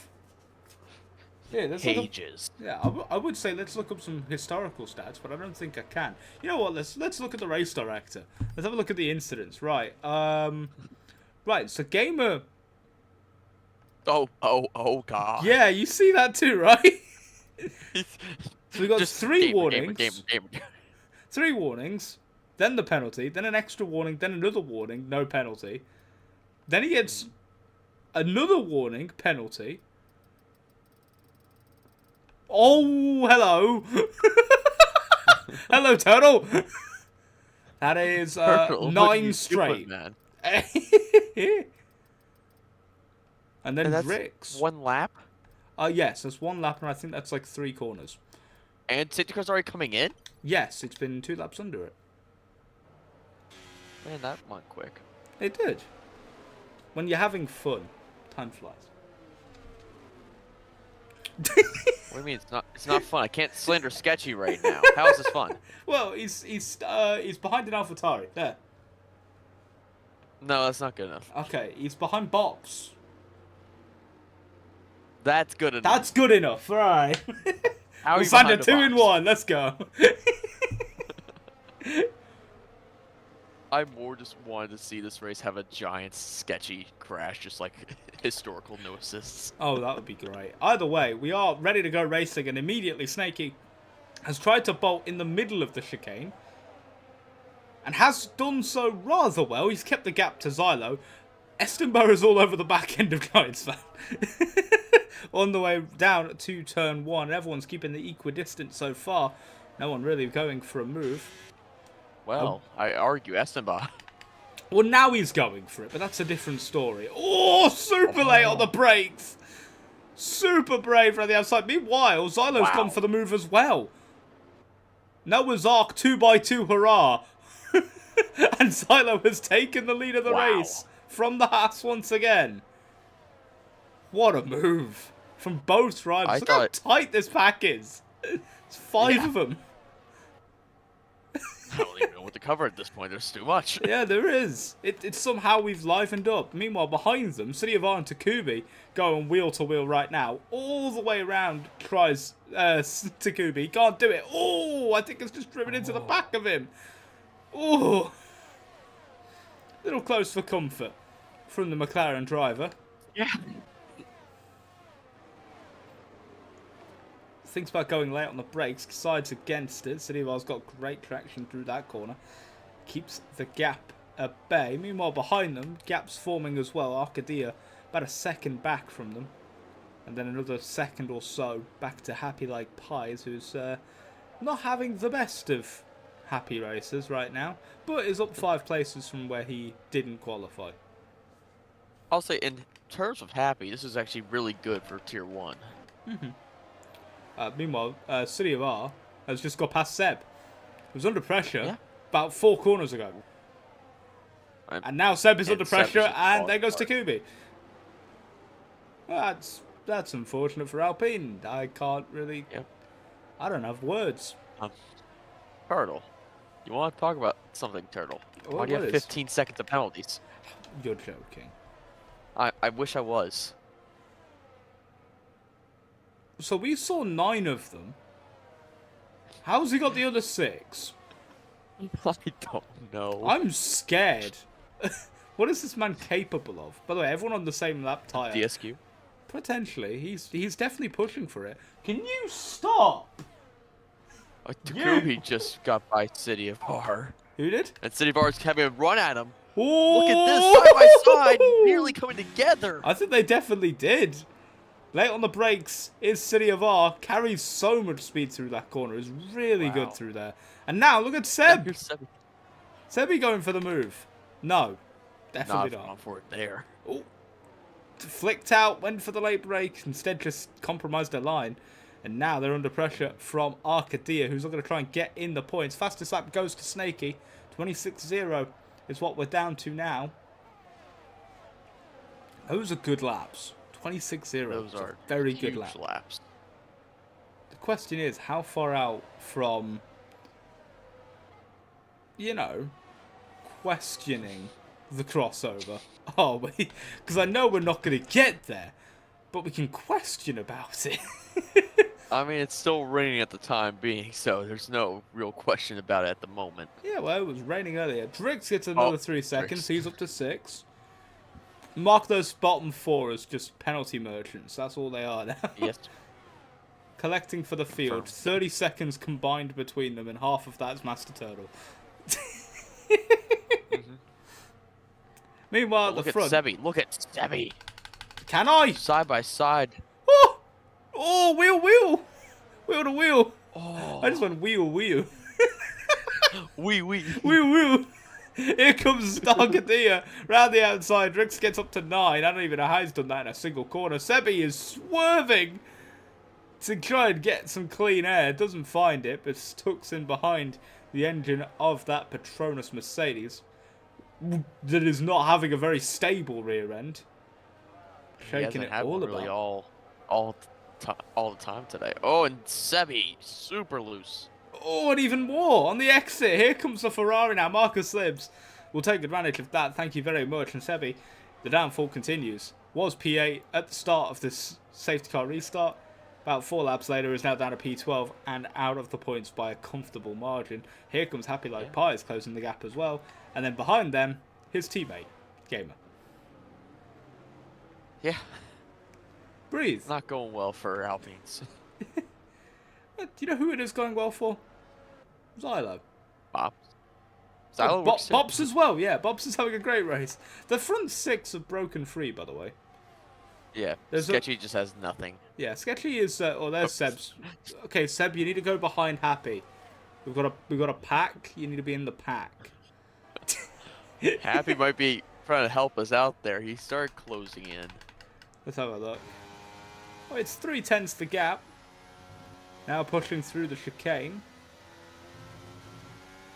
Yeah, let's look up. Pages. Yeah, I would say let's look up some historical stats, but I don't think I can. You know what? Let's look at the race director. Let's have a look at the incidents. Right. Right. So gamer. Oh, God. Yeah, you see that too, right? So we got Just three gamer, warnings. gamer. 3 warnings. Then the penalty. Then an extra warning. Then another warning. No penalty. Then he gets another warning. Penalty. Oh, hello. Hello, Turtle. That is Turtle, what are you 9 straight. doing, man? And then And that's Ricks. one lap? Yes, there's 1 lap, and I think that's like 3 corners. And safety car's already coming in? Yes, it's been 2 laps under it. Man, that went quick. It did. When you're having fun, time flies. What do you mean it's not fun? I can't slander Sketchy right now. How is this fun? Well, he's behind an AlphaTauri. There. No, that's not good enough. Okay, he's behind Box. That's good enough. That's good enough. All right. How are We'll you sign a behind the 2 in box? 1. Let's go. I more just wanted to see this race have a giant Sketchy crash, just like historical no assists. Oh, that would be great. Either way, we are ready to go racing, and immediately Snakey has tried to bolt in the middle of the chicane and has done so rather well. He's kept the gap to Xylo. Estenbar is all over the back end of Giants Van. On the way down to turn 1. Everyone's keeping the equidistant so far. No one really going for a move. Well, I argue Esteban. Well, now he's going for it, but that's a different story. Oh, super late on the brakes. Super brave from the outside. Meanwhile, Xylo's gone for the move as well. Noah's Ark 2x2 hurrah. And Xylo has taken the lead of the race from the Haas once again. What a move from both drivers. Look how tight this pack is. It's 5 of them. I don't even know what to cover at this point. There's too much. Yeah, there is. It's somehow we've livened up. Meanwhile, behind them, City of R and Takubi going wheel to wheel right now. All the way around tries Takubi. Can't do it. Oh, I think it's just driven into the back of him. Oh. Little close for comfort from the McLaren driver. Yeah. Thinks about going late on the brakes, decides against it. City of R's got great traction through that corner. Keeps the gap at bay. Meanwhile, behind them, gaps forming as well. Arcadia about a second back from them. And then another second or so back to Happy Like Pies, who's not having the best of happy races right now, but is up 5 places from where he didn't qualify. I'll say, in terms of happy, this is actually really good for Tier 1. Meanwhile, City of R has just got past Seb, who's under pressure about 4 corners ago. And now Seb is under pressure, and there goes Takubi. Well, that's unfortunate for Alpine. I can't really... I don't have words. Turtle, you want to talk about something, Turtle? Why do you have 15 seconds of penalties? You're joking. I wish I was. So we saw 9 of them. How's he got the other 6? I don't know. I'm scared. What is this man capable of? By the way, everyone on the same lap tire. DSQ? Potentially. He's definitely pushing for it. Can you stop? Takubi just got by City of R. Who did? And City of R is having a run at him. Ooh. Look at this, side by side, nearly coming together. I think they definitely did. Late on the brakes is City of R. Carries so much speed through that corner. Is really good through there. And now look at Seb. Sebi going for the move. No. Definitely not. Not for it there. Ooh. Flicked out, went for the late break. Instead just compromised a line. And now they're under pressure from Arcadia, who's not going to try and get in the points. Fastest lap goes to Snakey. 26-0 is what we're down to now. Those are good laps. 26-0. Those are very good laps. laps. The question is, how far out from you know, questioning the crossover, are we? Because I know we're not going to get there, but we can question about it. I mean, it's still raining at the time being, so there's no real question about it at the moment. Yeah, well, it was raining earlier. Drix gets Oh, another 3 seconds. Drix. He's up to 6. Mark those bottom 4 as just penalty merchants. That's all they are now. Yes. Collecting for the field. 30 seconds combined between them, and half of that's Master Turtle. Meanwhile, at Look the at front... Sebi. Look at Sebi. Can I? Side by side. Oh! Oh, wheel, wheel! Wheel to wheel. Oh. I just went wheel, wheel. Wee. Wheel, wheel. Here comes Stargadia round the outside. Drix gets up to 9. I don't even know how he's done that in a single corner. Sebi is swerving to try and get some clean air. Doesn't find it, but tucks in behind the engine of that Petronas Mercedes that is not having a very stable rear end. Shaking it all really about. all the time today. Oh, and Sebi, super loose. Oh, and even more on the exit. Here comes the Ferrari now. Marcus Libs will take advantage of that. Thank you very much. And Sebi, the downfall continues. Was P8 at the start of this safety car restart. About 4 laps later, is now down to P12 and out of the points by a comfortable margin. Here comes Happy Like Pies closing the gap as well. And then behind them, his teammate, Gamer. Yeah. Breathe. Not going well for Alpines. Do you know who it is going well for? Zylo. Bob. Bob's as well, yeah. Bob's is having a great race. The front 6 have broken free, by the way. Yeah, There's Sketchy just has nothing. Yeah, Sketchy is... there's Seb's. Okay, Seb, you need to go behind Happy. We've got a pack. You need to be in the pack. Happy might be trying to help us out there. He started closing in. Let's have a look. Oh, it's 3/10 the gap. Now pushing through the chicane.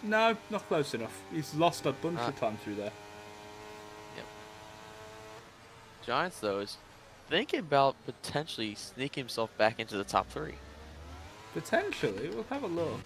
No, not close enough. He's lost a bunch of time through there. Yep. Giants, though, is thinking about potentially sneaking himself back into the top 3. Potentially. We'll have a look.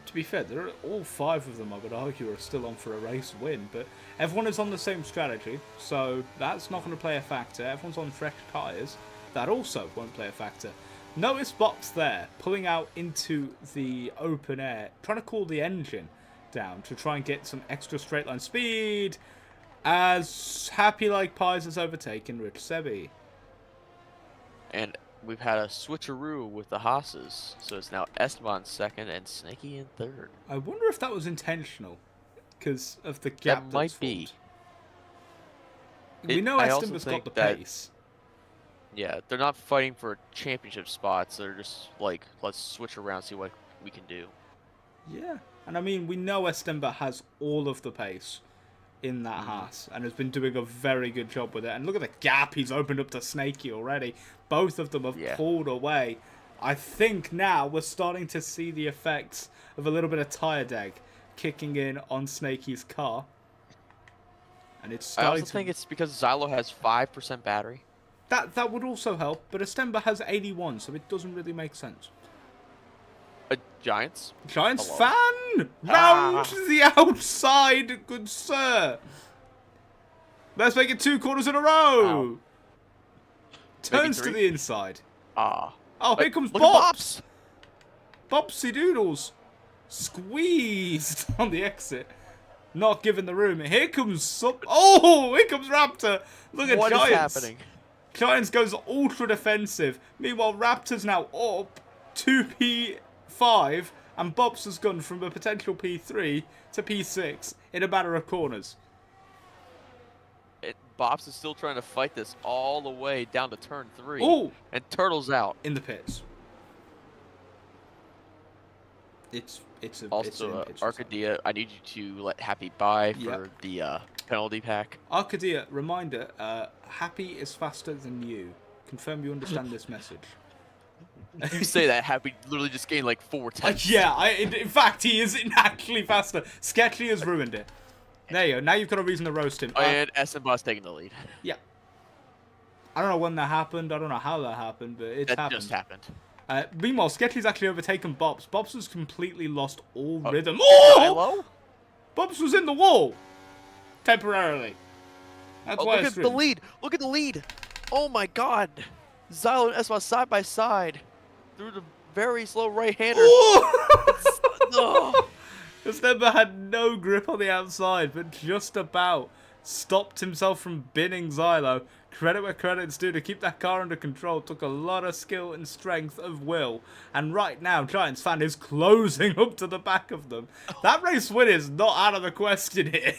To be fair, all 5 of them, I would argue, are still on for a race win, but everyone is on the same strategy, so that's not going to play a factor. Everyone's on fresh tyres. That also won't play a factor. Notice Bot's there, pulling out into the open air, trying to cool the engine down to try and get some extra straight line speed, as Happy Like Pies has overtaken Rich Sebi. And we've had a switcheroo with the Haas's, so it's now Esteban second and Snaky in third. I wonder if that was intentional, because of the gap That might be. We know Esteban's got the pace. Yeah, they're not fighting for championship spots. They're just like, let's switch around, see what we can do. Yeah, and I mean, we know Estemba has all of the pace in that Haas and has been doing a very good job with it. And look at the gap he's opened up to Snaky already. Both of them have pulled away. I think now we're starting to see the effects of a little bit of tire deg kicking in on Snaky's car. And it's starting I also think it's because Zylo has 5% battery. That would also help, but Estemba has 81, so it doesn't really make sense. Giants? Giants fan! Round the outside, good sir! Let's make it 2 quarters in a row! Turns to the inside. Oh, here comes Bops! Bopsy Doodles. Squeezed on the exit. Not given the room. Here comes... here comes Raptor! Look at Giants. What is happening? Giants goes ultra defensive. Meanwhile, Raptor's now up 2P5, and Bobs has gone from a potential P3 to P6 in a matter of corners. Bobs is still trying to fight this all the way down to turn 3. Oh! And Turtle's out. In the pits. Also, Arcadia, I need you to let Happy buy for the penalty pack. Arcadia, reminder, Happy is faster than you. Confirm you understand this message. You say that, Happy literally just gained like 4 tenths. In fact, he isn't actually faster. Sketchy has ruined it. There you go. Now you've got a reason to roast him. And SMBus taking the lead. Yeah. I don't know when that happened. I don't know how that happened, but it's happened. Just happened. Meanwhile, Sketchy's actually overtaken Bobs. Bobs has completely lost all rhythm. Hello? Bobs was in the wall! Temporarily. That's why Look at the lead! Look at the lead! Oh my god! Xylo and Esma side by side through the very slow right-hander. Stemba had no grip on the outside, but just about stopped himself from binning Xylo. Credit where credit's due. To keep that car under control took a lot of skill and strength of will. And right now, Giants fan is closing up to the back of them. That race win is not out of the question here.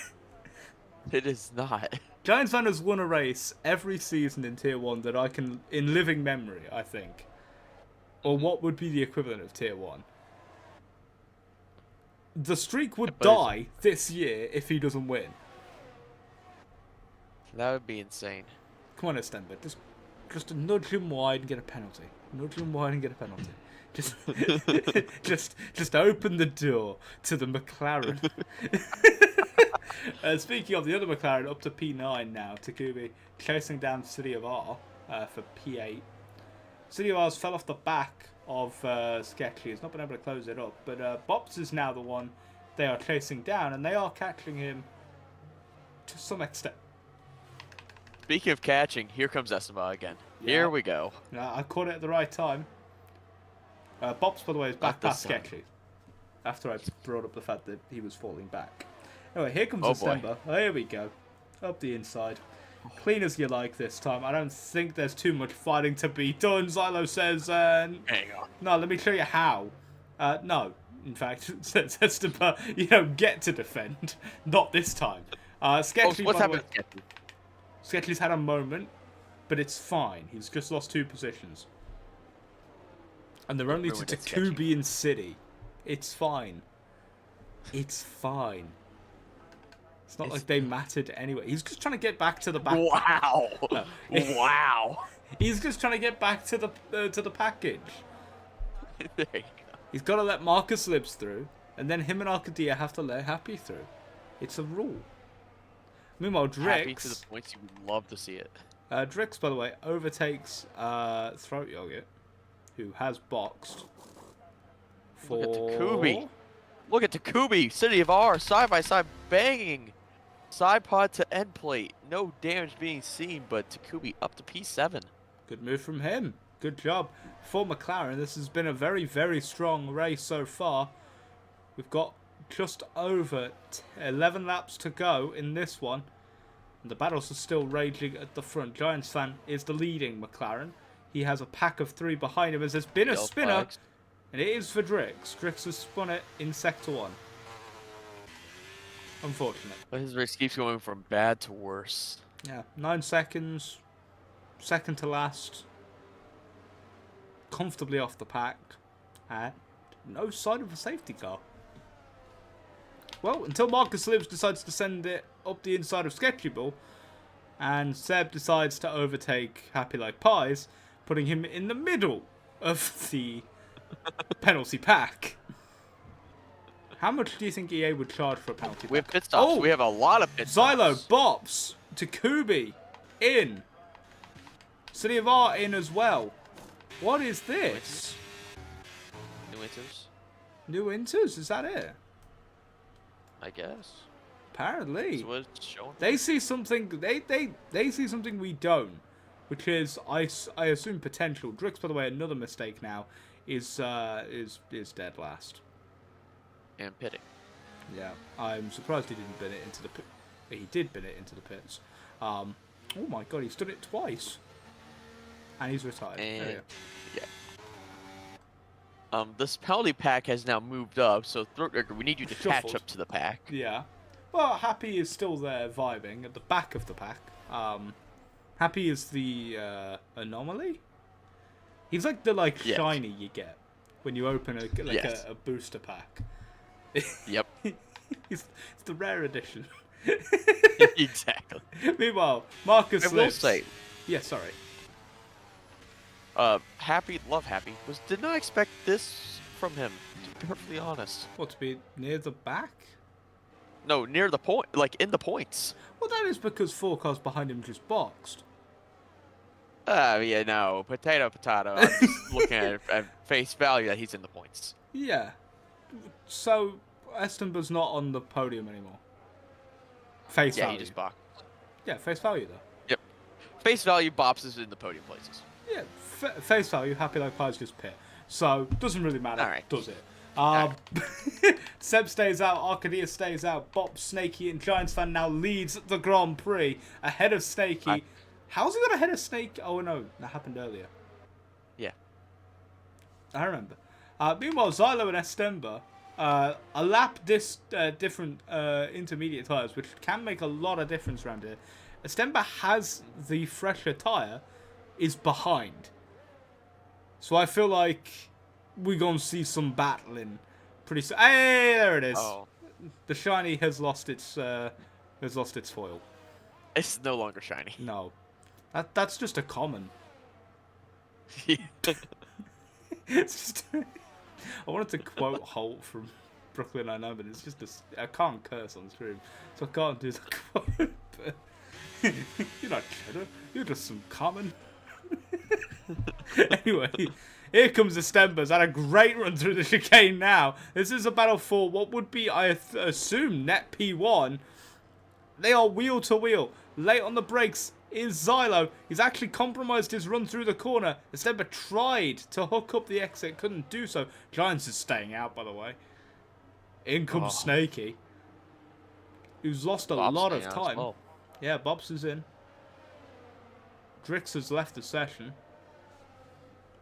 It is not. Giants fan has won a race every season in Tier 1 that I can, in living memory, I think. Or what would be the equivalent of Tier 1. The streak would die this year if he doesn't win. That would be insane. Come on, Estemba. Just nudge him wide and get a penalty. Nudge him wide and get a penalty. Just open the door to the McLaren. Speaking of the other McLaren, up to P9 now. Takubi chasing down City of R for P8. City of R's fell off the back of Sketchy. He's not been able to close it up. But Bops is now the one they are chasing down, and they are catching him to some extent. Speaking of catching, here comes Esma again. Yeah. Here we go. I caught it at the right time. Bops, by the way, is back past Sketchy. After I brought up the fact that he was falling back. Anyway, here comes Estemba. Oh, here we go. Up the inside. Clean as you like this time. I don't think there's too much fighting to be done. Xylo says, hang on. No, let me show you how. No. In fact, says Estemba, you don't get to defend. Not this time. Sketchy, what's happened? Sketchy's had a moment, but it's fine. He's just lost 2 positions. And they're only to Takubi and City. It's fine. It's fine. It's not like they mattered anyway. He's just trying to get back to the back. Wow. Wow. He's just trying to get back to the package. There you go. He's got to let Marcus Libs through, and then him and Arcadia have to let Happy through. It's a rule. Meanwhile, Drix... Happy to the points you would love to see it. Drix, by the way, overtakes Throat Yogurt, who has boxed for... Look at Takubi. Look at Takubi. City of R, side-by-side banging. Side pod to end plate. No damage being seen, but Takubi up to P7. Good move from him. Good job. For McLaren, this has been a very, very strong race so far. We've got just over 11 laps to go in this one. And the battles are still raging at the front. Giants fan is the leading McLaren. He has a pack of 3 behind him as there's been a spinner. And it is for Drix. Drix has spun it in Sector 1. Unfortunate. But his race keeps going from bad to worse. Yeah, 9 seconds. Second to last. Comfortably off the pack. And no sign of a safety car. Well, until Marcus Libs decides to send it up the inside of Sketchy Ball. And Seb decides to overtake Happy Like Pies, putting him in the middle of the penalty pack. How much do you think EA would charge for a penalty pack? We have pit stops. Oh, we have a lot of pit stops. Xylo, Bops, Takubi, in. City of R in as well. What is this? New Inters? New Inters? Is that it? I guess. Apparently. That's what it's showing. They see something. They see something we don't, which is I assume potential. Drix, by the way, another mistake now is dead last. And pitting. Yeah, I'm surprised he didn't bin it into the pit. He did bin it into the pits. Oh my god, he's done it twice. And he's retired. And, yeah. This penalty pack has now moved up, so Throat Rigger, we need you to catch up to the pack. Yeah. Well, Happy is still there vibing at the back of the pack. Happy is the anomaly. He's like the shiny you get when you open a booster pack. Yep. It's the rare edition. Exactly. Meanwhile, Marcus I will say. Yeah, sorry. Happy, did not expect this from him, to be perfectly honest. What, to be near the back? No, near the point, like in the points. Well, that is because 4 cars behind him just boxed. Yeah, no, potato, potato. I'm just looking at face value that he's in the points. Yeah. So Estemba's not on the podium anymore. Face Yeah, value. he just boxed. Yeah, face value though. Yep. Face value, Bops is in the podium places. Yeah, face value. Happy like pies just pit. So doesn't really matter, Alright. does it? Alright. Seb stays out, Arcadia stays out, Bop, Snakey, and Giants Fan now leads the Grand Prix ahead of Snakey. How's he got ahead of Snake? Oh no, that happened earlier. Yeah. I remember. Meanwhile, Xylo and Estemba, a lap different intermediate tyres, which can make a lot of difference around here. Estemba has the fresher tyre, is behind. So I feel like we're going to see some battling pretty soon. Hey, there it is. Oh. The shiny has lost its foil. It's no longer shiny. No. That's just a common. It's just I wanted to quote Holt from Brooklyn Nine-Nine, but it's just I can't curse on stream, so I can't do the quote. But you're not cheddar, you're just some common. Anyway, here comes the Stembers. Had a great run through the chicane now. This is a battle for what would be, I assume, net P1. They are wheel to wheel. Late on the brakes is Xylo. He's actually compromised his run through the corner. Estemba tried to hook up the exit, couldn't do so. Giants is staying out, by the way. In comes Snakey, who's lost a lot of time. Well. Yeah, Bobs is in. Drix has left the session.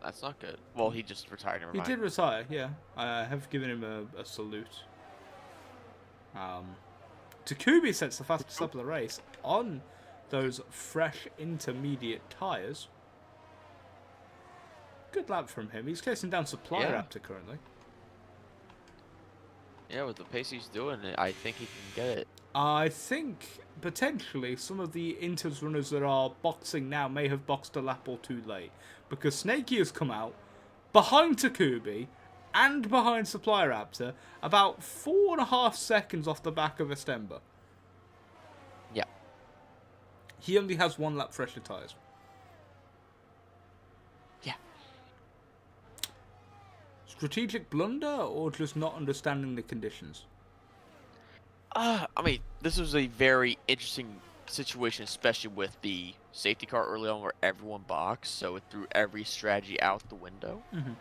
That's not good. Well, he just retired. Never mind. He did retire, yeah. I have given him a salute. Takubi sets the fastest lap of the race on those fresh intermediate tyres. Good lap from him. He's chasing down Supply Raptor currently. Yeah, with the pace he's doing, I think he can get it. I think potentially some of the Inters runners that are boxing now may have boxed a lap or two late. Because Snakey has come out behind Takubi and behind Supply Raptor about 4.5 seconds off the back of Estemba. Yeah. He only has one lap fresher tyres. Yeah. Strategic blunder or just not understanding the conditions? I mean, this was a very interesting situation, especially with the safety car early on where everyone boxed, so it threw every strategy out the window. Mm-hmm.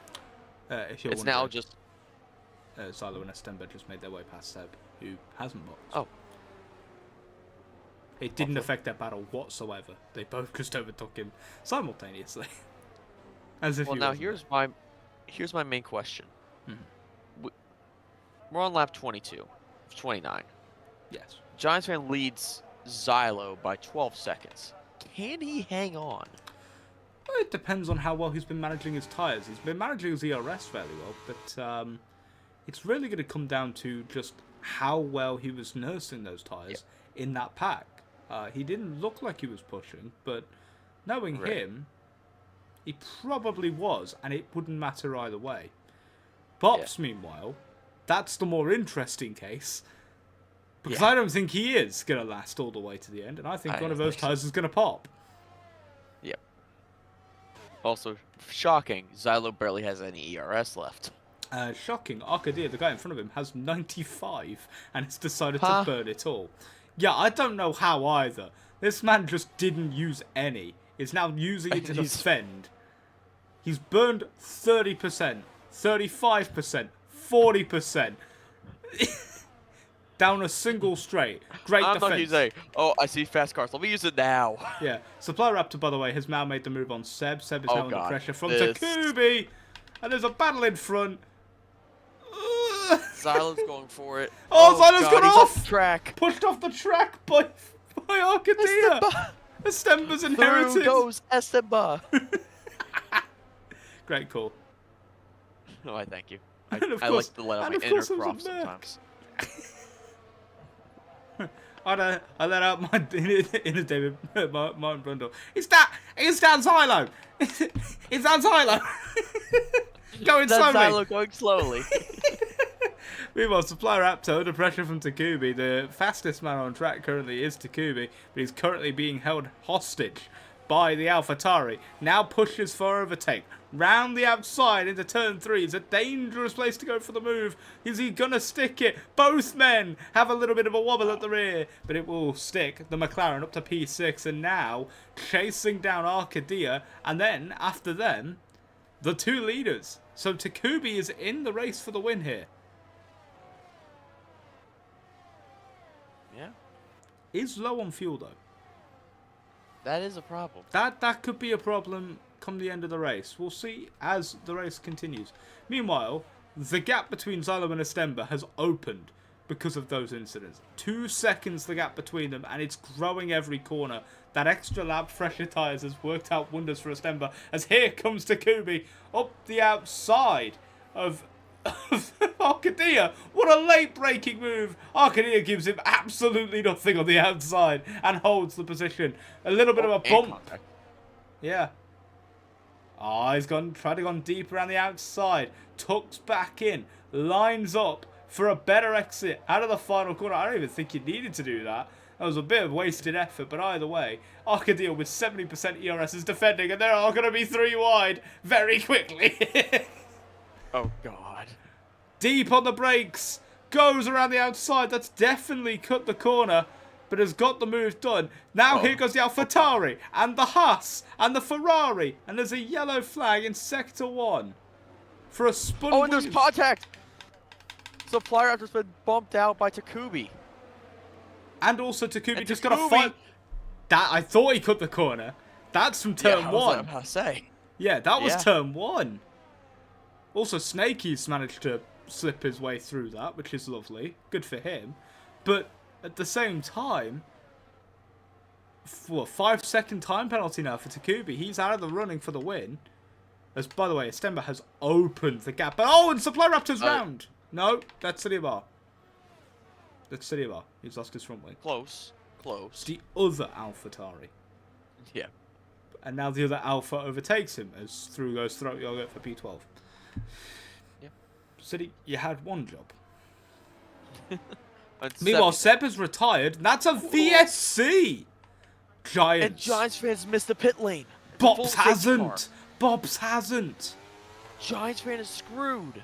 It's now just... Xylo and Estemba just made their way past Seb, who hasn't boxed. Oh. It didn't affect their battle whatsoever. They both just overtook him simultaneously. As if well, now here's my main question. Mm-hmm. We're on lap 22, 29. Yes. Giants fan leads Xylo by 12 seconds. Can he hang on? Well, it depends on how well he's been managing his tyres. He's been managing his ERS fairly well, but it's really going to come down to just how well he was nursing those tyres in that pack. He didn't look like he was pushing, but knowing him, he probably was, and it wouldn't matter either way. Pops, meanwhile, that's the more interesting case, because I don't think he is going to last all the way to the end, and I think one of those tyres is going to pop. Yep. Also, shocking, Xylo barely has any ERS left. Shocking, Arcadia, the guy in front of him, has 95, and has decided to burn it all. Yeah, I don't know how either. This man just didn't use any. He's now using it to defend. He's burned 30%, 35%, 40%. Down a single straight. Great defense. I'm not using. Oh, I see fast cars. Let me use it now. Yeah. Supply Raptor, by the way, has now made the move on Seb. Seb is now under pressure from Takubi. And there's a battle in front. Xylo's going for it. Oh, Xylo's gone off the track. Pushed off the track by Arcadia. Estemba's inherited. Through goes Estemba. Great call. Oh, I thank you. I course, like to let out my inner crop sometimes. I let out my inner David Martin Brundle. It's down Xylo. It's down Xylo. Going slowly. Xylo going slowly. Meanwhile, Supply Raptor under pressure from Takubi. The fastest man on track currently is Takubi, but he's currently being held hostage by the AlphaTauri. Now pushes for overtake. Round the outside into turn 3. It's a dangerous place to go for the move. Is he going to stick it? Both men have a little bit of a wobble at the rear, but it will stick. The McLaren up to P6 and now chasing down Arcadia. And then, after them, the 2 leaders. So Takubi is in the race for the win here. Yeah. Is low on fuel, though. That is a problem. That could be a problem come the end of the race. We'll see as the race continues. Meanwhile, the gap between Zylo and Estemba has opened because of those incidents. 2 seconds the gap between them, and it's growing every corner. That extra lap, fresher tyres has worked out wonders for Estemba, as here comes Takubi up the outside of Arcadia. What a late braking move. Arcadia gives him absolutely nothing on the outside and holds the position. A little bit of a bump. Contact. Yeah. Oh, he's tried to go deep around the outside. Tucks back in. Lines up for a better exit out of the final corner. I don't even think he needed to do that. That was a bit of wasted effort, but either way, Arcadia with 70% ERS is defending, and there are going to be 3 wide very quickly. Oh, God. Deep on the brakes. Goes around the outside. That's definitely cut the corner, but has got the move done. Now here goes the AlphaTauri, and the Haas, and the Ferrari, and there's a yellow flag in Sector 1 for a spun Oh, and there's wheel. contact! Supply Raptor's been bumped out by Takubi. And also Takubi And just got a Takubi- fight. That I thought he cut the corner. That's from turn I 1. was about to say. Yeah, that was Yeah. turn 1. Also, Snakey's managed to slip his way through that, which is lovely. Good for him. But at the same time, 5-second time penalty now for Takubi. He's out of the running for the win. As, by the way, Estemba has opened the gap. Oh, and Supply Raptor's round. No, that's City Bar. That's City Bar. He's lost his front wing. Close. It's Close. the other AlphaTauri. Yeah. And now the other Alpha overtakes him as through goes throat yogurt for P12. Yeah. City, you had one job. And Meanwhile, seven- Seb has retired. That's a VSC! Giants. And Giants fans missed the pit lane. Bob's Full safety car. hasn't. Bob's hasn't. Giants fan is screwed.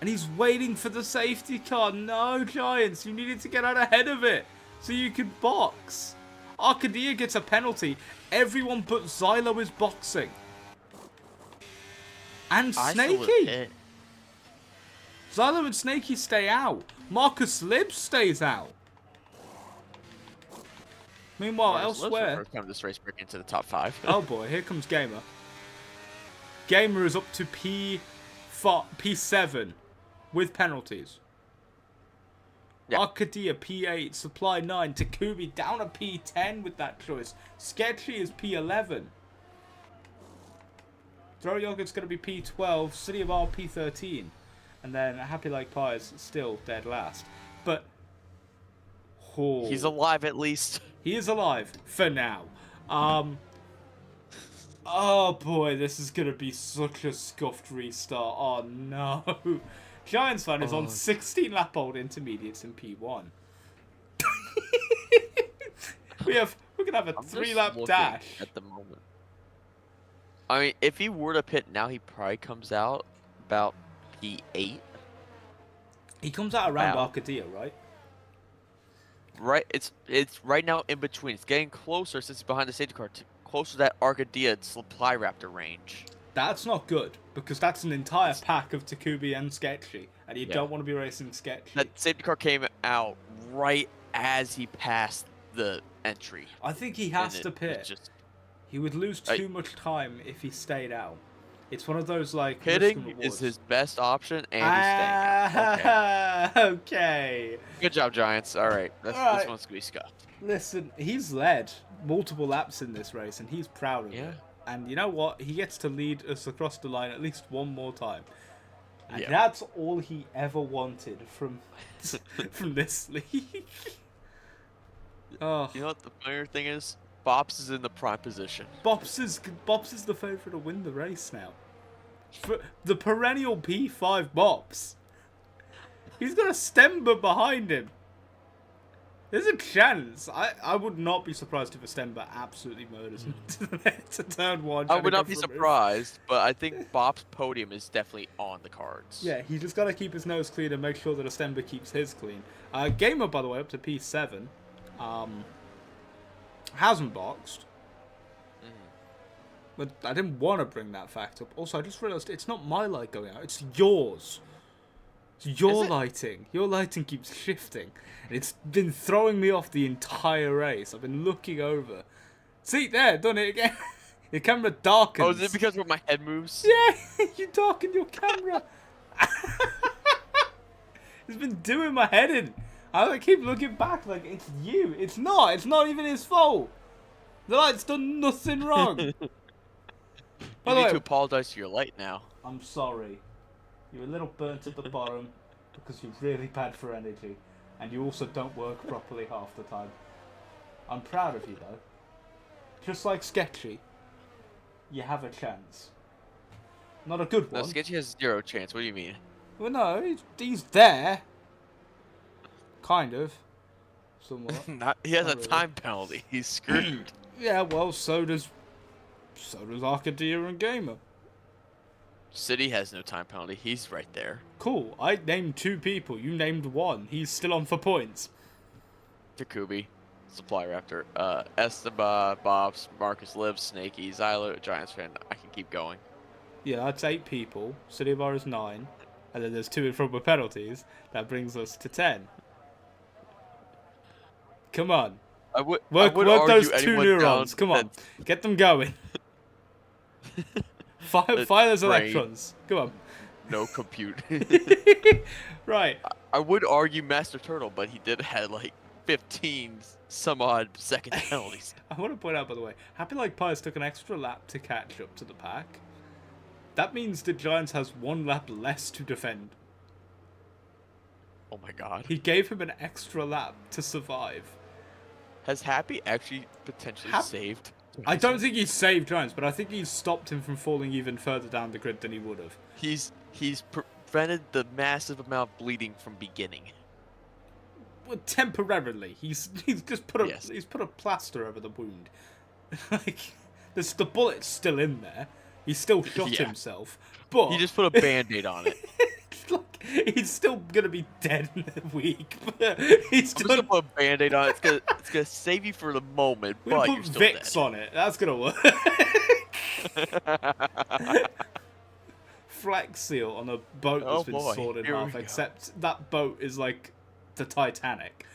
And he's waiting for the safety car. No, Giants, you needed to get out ahead of it so you could box. Arcadia gets a penalty. Everyone but Zylo is boxing. And I still would Snakey. pit. Zylo and Snakey stay out. Marcus Libbs stays out. Meanwhile, Marcus Libbs for the elsewhere... first time this race break into the top 5. Oh boy, here comes Gamer. Gamer is up to P7 with penalties. Yeah. Arcadia P8, Supply 9, Takubi down a P10 with that choice. Sketchy is P11. Throw Yogurt's going to be P12, City of R P13. And then Happy Like Pie is still dead last. But... oh, He's alive at least. he is alive for now. Oh boy, this is going to be such a scuffed restart. Oh no. Giants fan is on 16 lap old intermediates in P1. We're gonna have a I'm 3 just lap looking dash. at the moment. I mean, if he were to pit now, he probably comes out about P8. He comes out around Wow. Arcadia, right? Right, it's right now in between. It's getting closer since it's behind the safety car, closer to that Arcadia Supply Raptor range. That's not good because that's an entire pack of Takubi and Sketchy, and you Yeah. don't want to be racing Sketchy. That safety car came out right as he passed the entry. I think he and has it to was pit. Just He would lose too much time if he stayed out. It's one of those like risk and pitting rewards. is his best option, and he's staying out. Okay. Okay. Good job, Giants. All right, this Alright. one's gonna be scuffed. Listen, he's led multiple laps in this race, and he's proud of Yeah. it. And you know what? He gets to lead us across the line at least one more time. And Yeah. that's all he ever wanted from from this league. Oh, You know what the funnier thing is? Bops is in the prime position. Bops is the favourite to win the race now. For the perennial P5 Bops. He's got a Stember behind him. There's a chance. I would not be surprised if Estemba absolutely murders him to turn one. I trying to would go not be for a move. surprised, but I think Bob's podium is definitely on the cards. Yeah, he just got to keep his nose clean and make sure that Estemba keeps his clean. Gamer, by the way, up to P7. Hasn't boxed. But I didn't want to bring that fact up. Also, I just realised it's not my light going out. It's yours. It's your lighting. Your lighting keeps shifting. And it's been throwing me off the entire race. I've been looking over. See, there, done it again. Your camera darkens. Oh, is it because my head moves? Yeah, you darkened your camera. It's been doing my head in. I keep looking back like it's you. It's not. It's not even his fault. The light's done nothing wrong. You need to apologize to your light now. I'm sorry. You're a little burnt at the bottom because you're really bad for energy. And you also don't work properly half the time. I'm proud of you though. Just like Sketchy, you have a chance. Not a good one. No, Sketchy has 0 chance. What do you mean? Well, no, he's there. Kind of. Somewhat. He has Not a really. time penalty. He's screwed. Yeah, well, so does Arcadia and Gamer. City has no time penalty. He's right there. Cool. I named 2 people. You named 1. He's still on for points. Takubi, Supply Raptor, Esteban, Bobs, Marcus Lives, Snakey, Xylo, Giants fan. I can keep going. Yeah, that's 8 people. City of R is 9. And then there's 2 in front with penalties. That brings us to 10. Come on. Work those 2 neurons. Come on. Get them going. Fire those electrons. Come on. No compute. Right. I would argue Master Turtle, but he did have like 15 some odd second penalties. I want to point out, by the way, Happy Like Pies took an extra lap to catch up to the pack. That means the Giants has 1 lap less to defend. Oh my god. He gave him an extra lap to survive. Has Happy actually potentially saved? I don't think he's saved Giants, but I think he's stopped him from falling even further down the grid than he would have. He's prevented the massive amount of bleeding from beginning. Well, temporarily, he's just put a plaster over the wound. Like, the bullet's still in there. He still shot himself, but he just put a band-aid on it. It's like, he's still gonna be dead in a week. But I'm just gonna put a band-aid on it. It's gonna save you for the moment, but you're still Vicks dead. on it. That's gonna work. Flex seal on a boat that's been sawed in half. Except that boat is like the Titanic,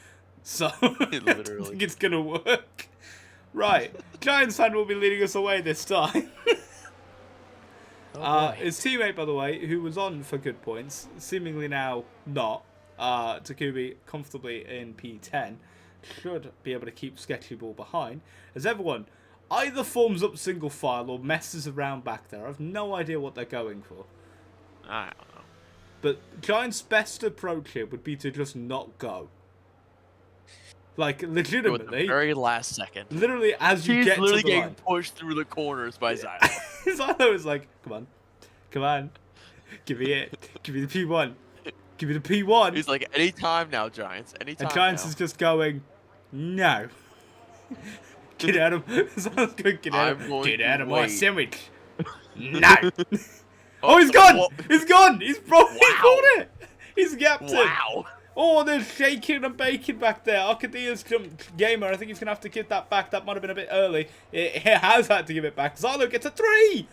so I don't think it's gonna work. Right, Giants fan will be leading us away this time. His teammate, by the way, who was on for good points, seemingly now not, Takubi comfortably in P10, should be able to keep Sketchy Ball behind, as everyone either forms up single file or messes around back there. I have no idea what they're going for. I don't know. But Giants' best approach here would be to just not go. Like, legitimately. At the very last second. Literally, as you get to the line. He's literally getting pushed through the corners by Xylo. Xylo is like, come on, give me it. Give me the P1. Give me the P1. He's like, anytime now, Giants. Anytime and Giants is just going, no. Get out of get out of my sandwich. No. Oh, he's gone. He's gone. He's brought it. He's gapped it. Wow. Oh, there's shaking and baking back there. Arcadia's jumped Gamer. I think he's going to have to give that back. That might have been a bit early. It has had to give it back. Xylo gets a 3.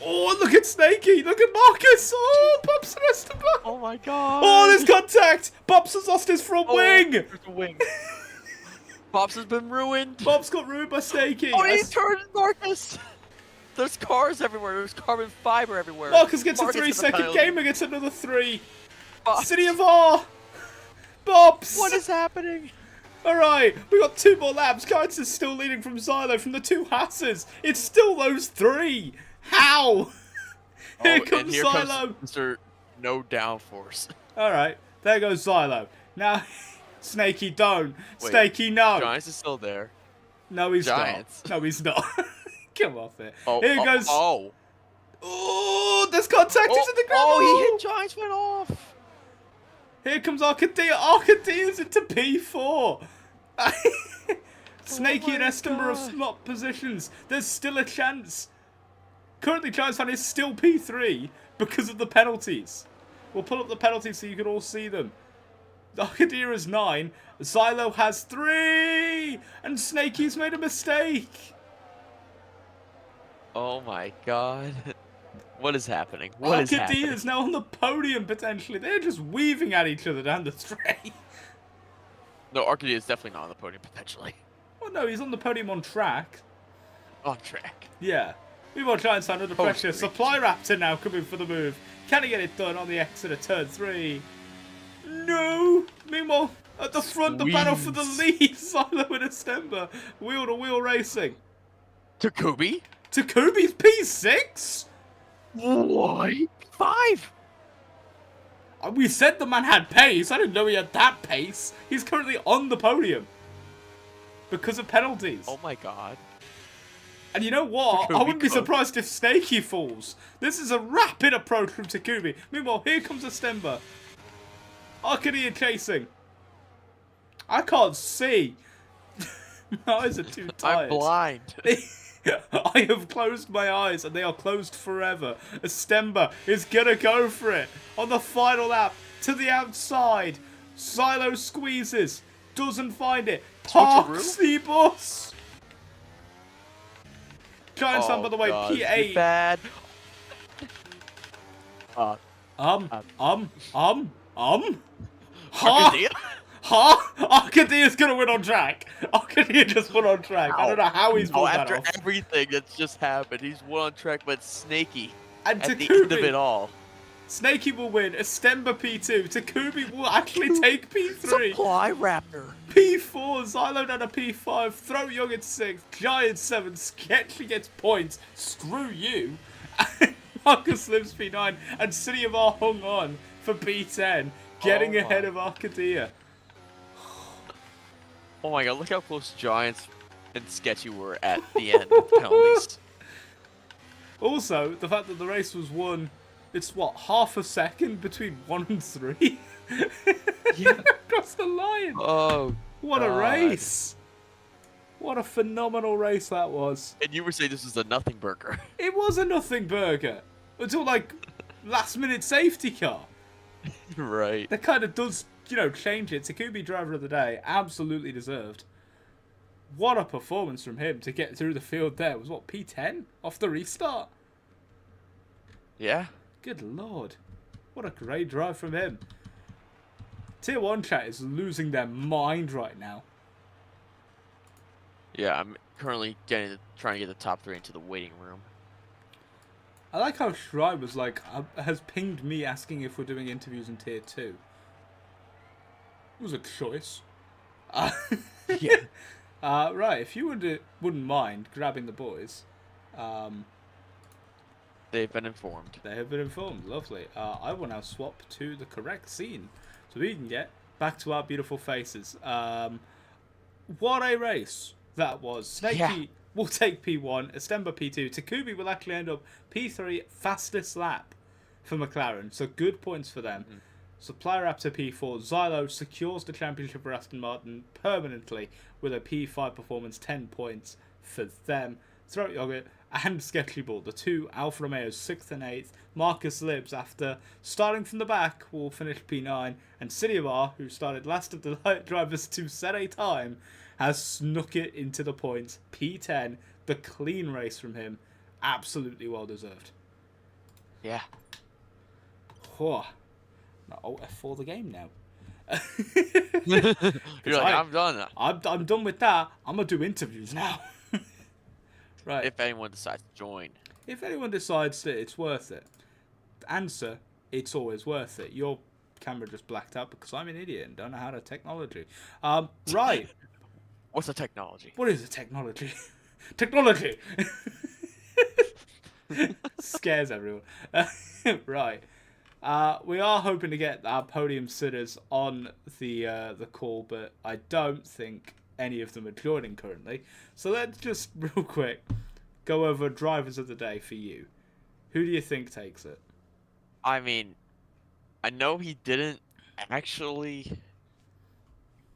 Oh, look at Snakey. Look at Marcus. Oh, Pops and Esteban. Oh, my God. Oh, there's contact. Pops has lost his front wing. There's a wing. Pops has been ruined. Pops got ruined by Snakey. Oh, he turned Marcus. There's cars everywhere. There's carbon fiber everywhere. Marcus gets a 3-second. Gamer gets another 3. Pops. City of R. Pops. What is happening? Alright, we got 2 more laps. Giants is still leading from Xylo from the 2 Hasses. It's still those 3. How? Here comes Xylo. Comes Mr. No downforce. Alright, there goes Xylo. Now, Snakey don't. Snakey no. Giants is still there. No, he's not. No, he's not. Come off it. Here goes. Oh, there's contact. He's in the gravel. Oh, he hit Giants, went off. Here comes Arcadia. Arcadia's into P4. Snakey and Estimber have swapped positions. There's still a chance. Currently, Giants fan is still P3 because of the penalties. We'll pull up the penalties so you can all see them. Arcadia is 9. Xylo has 3. And Snakey's made a mistake. Oh my god. What is happening? What is happening? Arcadia is now on the podium, potentially. They're just weaving at each other down the straight. No, Arcadia is definitely not on the podium, potentially. Well, no, he's on the podium on track. On track. Yeah. Meanwhile, Giants under the pressure. Supply Raptor now coming for the move. Can he get it done on the exit of turn 3? No! Meanwhile, at the front, the battle for the lead. Xylo and Estemba. Wheel-to-wheel racing. Takubi? Takubi's P6? What? 5? We said the man had pace. I didn't know he had that pace. He's currently on the podium. Because of penalties. Oh my god. And you know what? I wouldn't be surprised if Snakey falls. This is a rapid approach from Takubi. Meanwhile, here comes Estemba. Arcadia chasing. I can't see. My eyes are too tired. I'm blind. I have closed my eyes and they are closed forever. Estemba is gonna go for it on the final lap to the outside. Xylo squeezes, doesn't find it, parks the bus. Giants on, by the way, P8. Bad. Arcadia? Arcadia's gonna win on track. Arcadia just won on track. I don't know how he's pulled that off. After everything that's just happened, he's won on track, but Snakey and at Takubi, the end of it all. Snakey will win. Estemba P2. Takubi will actually take P3. Supply Raptor. P4. Xylo down to P5. Throw Young at 6. Giant 7. Sketchy gets points. Screw you. Marcus lives P9. And City of R hung on for P10. Getting ahead of Arcadia. Oh my god, look how close Giants and Sketchy were at the end with penalties. Also, the fact that the race was won, it's what, half a second between 1 and 3? Yeah. Across the line. Oh, what a race. What a phenomenal race that was. And you were saying this was a nothing burger. It was a nothing burger. Until, like, last minute safety car. Right. That kind of does, you know, change it. Takubi driver of the day, absolutely deserved. What a performance from him to get through the field there. It was what, P10 off the restart? Yeah. Good lord. What a great drive from him. Tier 1 chat is losing their mind right now. Yeah, I'm currently trying to get the top 3 into the waiting room. I like how Shry was like, has pinged me asking if we're doing interviews in Tier 2. It was a choice. Yeah. Right, if you wouldn't mind grabbing the boys. They've been informed. They have been informed. Lovely. I will now swap to the correct scene so we can get back to our beautiful faces. What a race that was. Snakey will take P1, Estemba P2. Takubi will actually end up P3, fastest lap for McLaren. So good points for them. Mm-hmm. Supply Raptor P4. Xylo secures the championship for Aston Martin permanently with a P5 performance, 10 points for them. Throat Yogurt and Sketchy Ball, the two Alfa Romeos, 6th and 8th. Marcus Libs, after starting from the back, will finish P9. And City of R, who started last of the light drivers to set a time, has snuck it into the points. P10, the clean race from him. Absolutely well deserved. Yeah. Whoa. Alt F4 the game now. You're like, I'm done. I'm done with that. I'm going to do interviews now. Right. If anyone decides to join. If anyone decides that it's worth it. Answer, it's always worth it. Your camera just blacked out because I'm an idiot and don't know how to technology. Right. What's a technology? What is a technology? Technology! Scares everyone. Right. We are hoping to get our podium sitters on the call, but I don't think any of them are joining currently. So let's just real quick go over drivers of the day for you. Who do you think takes it? I mean, I know he didn't actually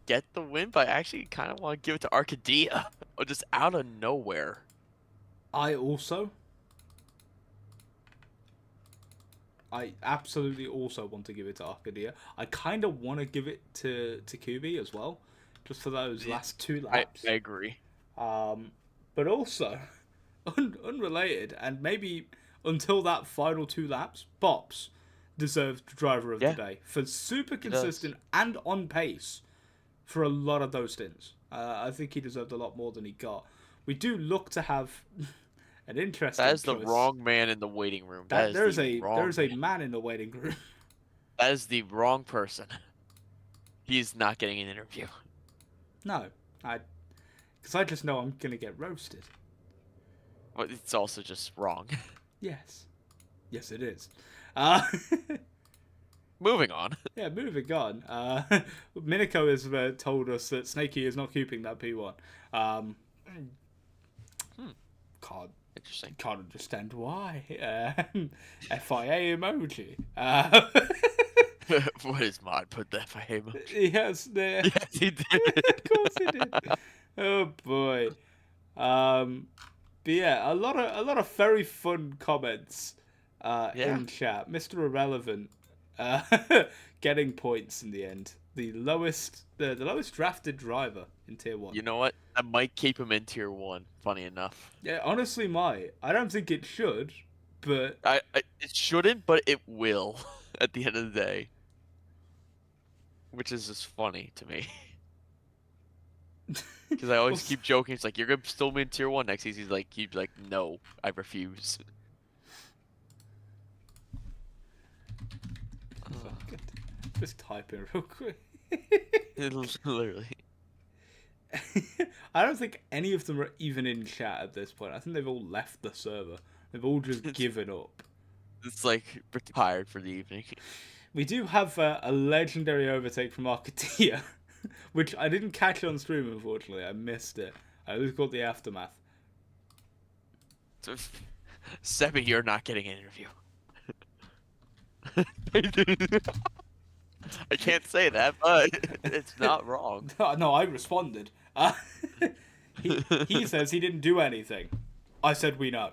get the win, but I actually kind of want to give it to Arcadia. Or just out of nowhere. I also, I absolutely also want to give it to Arcadia. I kind of want to give it to Kubi as well, just for those last two I laps. agree. But also, unrelated, and maybe until that final two laps, Bops deserved driver of the Yeah, day for super he does. consistent and on pace for a lot of those stints. I think he deserved a lot more than he got. We do look to have an That interesting is the choice. wrong man in the waiting room. That That is the wrong there's a man. man in the waiting room. That is the wrong person. He's not getting an interview. No, I because I just know I'm gonna get roasted. But it's also just wrong. Yes, yes, it is. Uh, Moving on. yeah, moving on. Minako has told us that Snakey is not keeping that P1. Um, Hmm, can't interesting. can't understand why. FIA emoji. What is mod? Put the FIA emoji. Yes, there. Yes, he Of did. course he did. Oh boy. Um, but yeah, a lot of very fun comments Yeah. in chat. Mr. Irrelevant uh, getting points in the end. The lowest drafted driver in tier one. You know what? I might keep him in tier 1, funny enough. Yeah, honestly, might. I don't think it should, but It shouldn't, but it will at the end of the day. Which is just funny to me. Because I well, always keep joking. It's like, you're going to still be in tier 1 next season. He's like, no, I refuse. just type in real quick. Literally. I don't think any of them are even in chat at this point. I think they've all left the server. They've all just given up. It's like retired for the evening. We do have a legendary overtake from Arcadia, which I didn't catch on stream, unfortunately. I missed it. I just caught the aftermath. So, Sebi, you're not getting an interview. I can't say that, but it's not wrong. No, I responded. He says he didn't do anything. I said we know.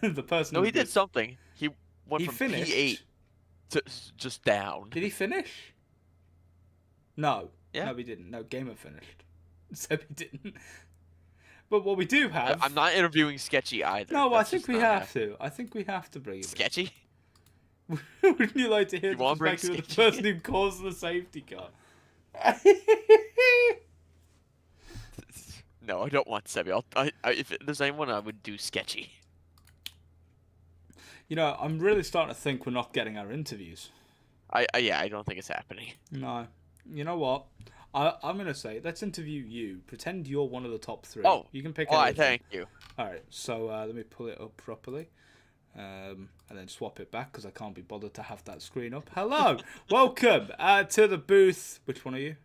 The person. No, he did something. He went He from finished. P8 to just down. Did he finish? No. Yeah. No, he didn't. No, Gamer finished. So he didn't. But what we do have. I'm not interviewing Sketchy either. No, That's I think just we not have happening. to. I think we have to bring him. Sketchy? Wouldn't you like to hear You the wanna bring perspective of the Sketchy? person who caused the safety car? No, I don't want Sebi. If there's anyone, I would do Sketchy. You know, I'm really starting to think we're not getting our interviews. Yeah, I don't think it's happening. No. You know what? I'm going to say, let's interview you. Pretend you're one of the top three. Oh, You can pick why? anything. Thank you. Alright, so let me pull it up properly. And then swap it back because I can't be bothered to have that screen up. Hello! Welcome to the booth. Which one are you?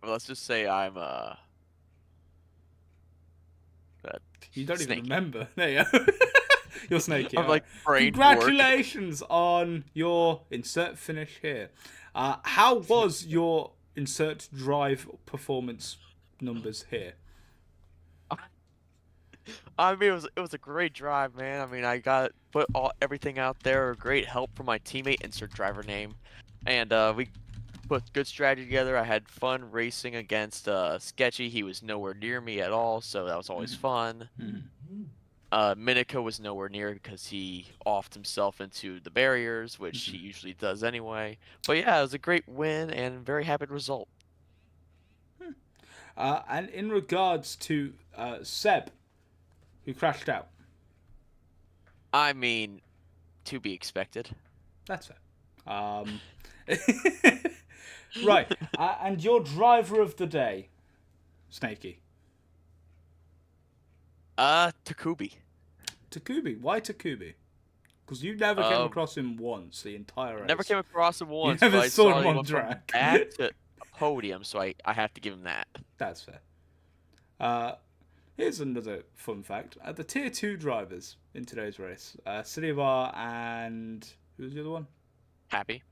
Let's just say I'm You don't Snake. even remember. There you go. You're Snakey. I'm like brain Congratulations on your insert finish here. How was your insert drive performance numbers here? I mean, it was a great drive, man. I mean, I put everything out there. Great help from my teammate, insert driver name, and we put good strategy together. I had fun racing against Sketchy. He was nowhere near me at all, so that was always fun. Minako was nowhere near because he offed himself into the barriers, which he usually does anyway. But yeah, it was a great win and very happy result. And in regards to Seb, who crashed out. I mean, to be expected. That's fair. Right. And your driver of the day, Snakey. Takubi. Takubi. Why Takubi? Because you never came across him once the entire race. Never came across him once, never but I saw saw him he on went from track. back to a podium, so I have to give him that. That's fair. Here's another fun fact. The tier 2 drivers in today's race, City of R and... who was the other one? Happy.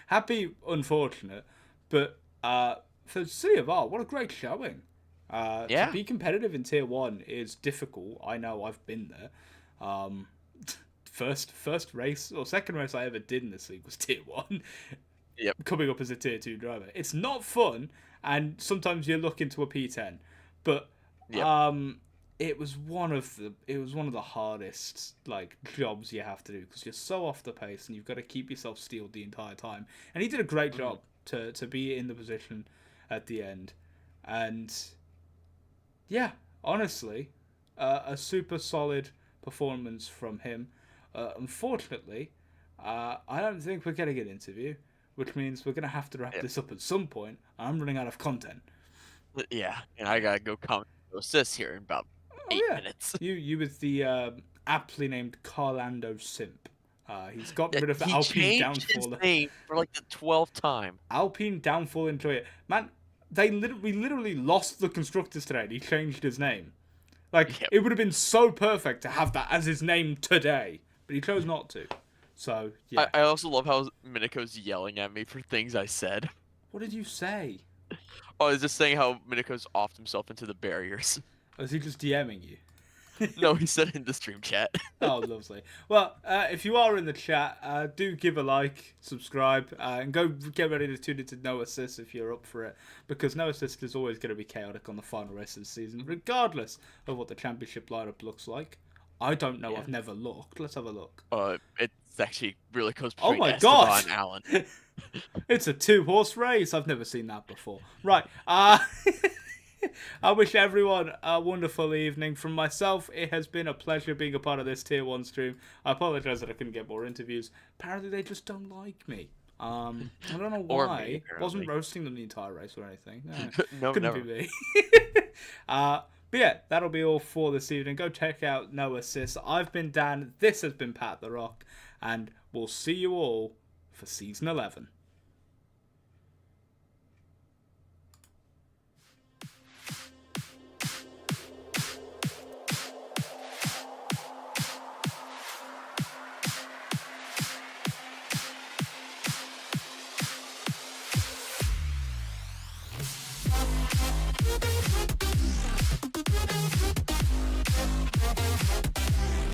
Happy, unfortunate, but for City of R, what a great showing. To Yeah. be competitive in Tier 1 is difficult. I know, I've been there. Um, first race, or second race I ever did in this league was Tier 1, Yep. coming up as a Tier 2 driver. It's not fun, and sometimes you look into a P10, but Yep. it was one of the hardest like jobs you have to do because you're so off the pace and you've got to keep yourself steeled the entire time. And he did a great Mhm. job to be in the position at the end, and yeah, honestly, a super solid performance from him. Unfortunately, I don't think we're getting an interview, which means we're gonna have to wrap Yep. this up at some point. I'm running out of content. Yeah. And I gotta go comment no assists here in about Oh 8 yeah, minutes. you with the aptly named Carlando Simp. He's gotten rid of the He Alpine changed his Downfall. name for like the 12th time. Alpine Downfall Enjoyer. Man, we literally lost the constructors today. And he changed his name. Like Yep. it would have been so perfect to have that as his name today, but he chose not to. So I, yeah. I also love how Minako's yelling at me for things I said. What did you say? Oh, I was just saying how Minako's offed himself into the barriers. Or is he just DMing you? No, he said it in the stream chat. Oh, lovely. Well, if you are in the chat, do give a like, subscribe, and go get ready to tune into No Assist if you're up for it, because No Assist is always going to be chaotic on the final race of the season, regardless of what the championship lineup looks like. I don't know. Yeah. I've never looked. Let's have a look. It's actually really close Oh between my Esteban god! and Alan. It's a 2-horse race. I've never seen that before. Right. I wish everyone a wonderful evening. From myself, it has been a pleasure being a part of this Tier 1 stream. I apologise that I couldn't get more interviews. Apparently, they just don't like me. I don't know Or why. me, Wasn't apparently. roasting them the entire race or anything. No, Couldn't never. be me. But yeah, that'll be all for this evening. Go check out No Assist. I've been Dan. This has been Pat the Rock. And we'll see you all for Season 11.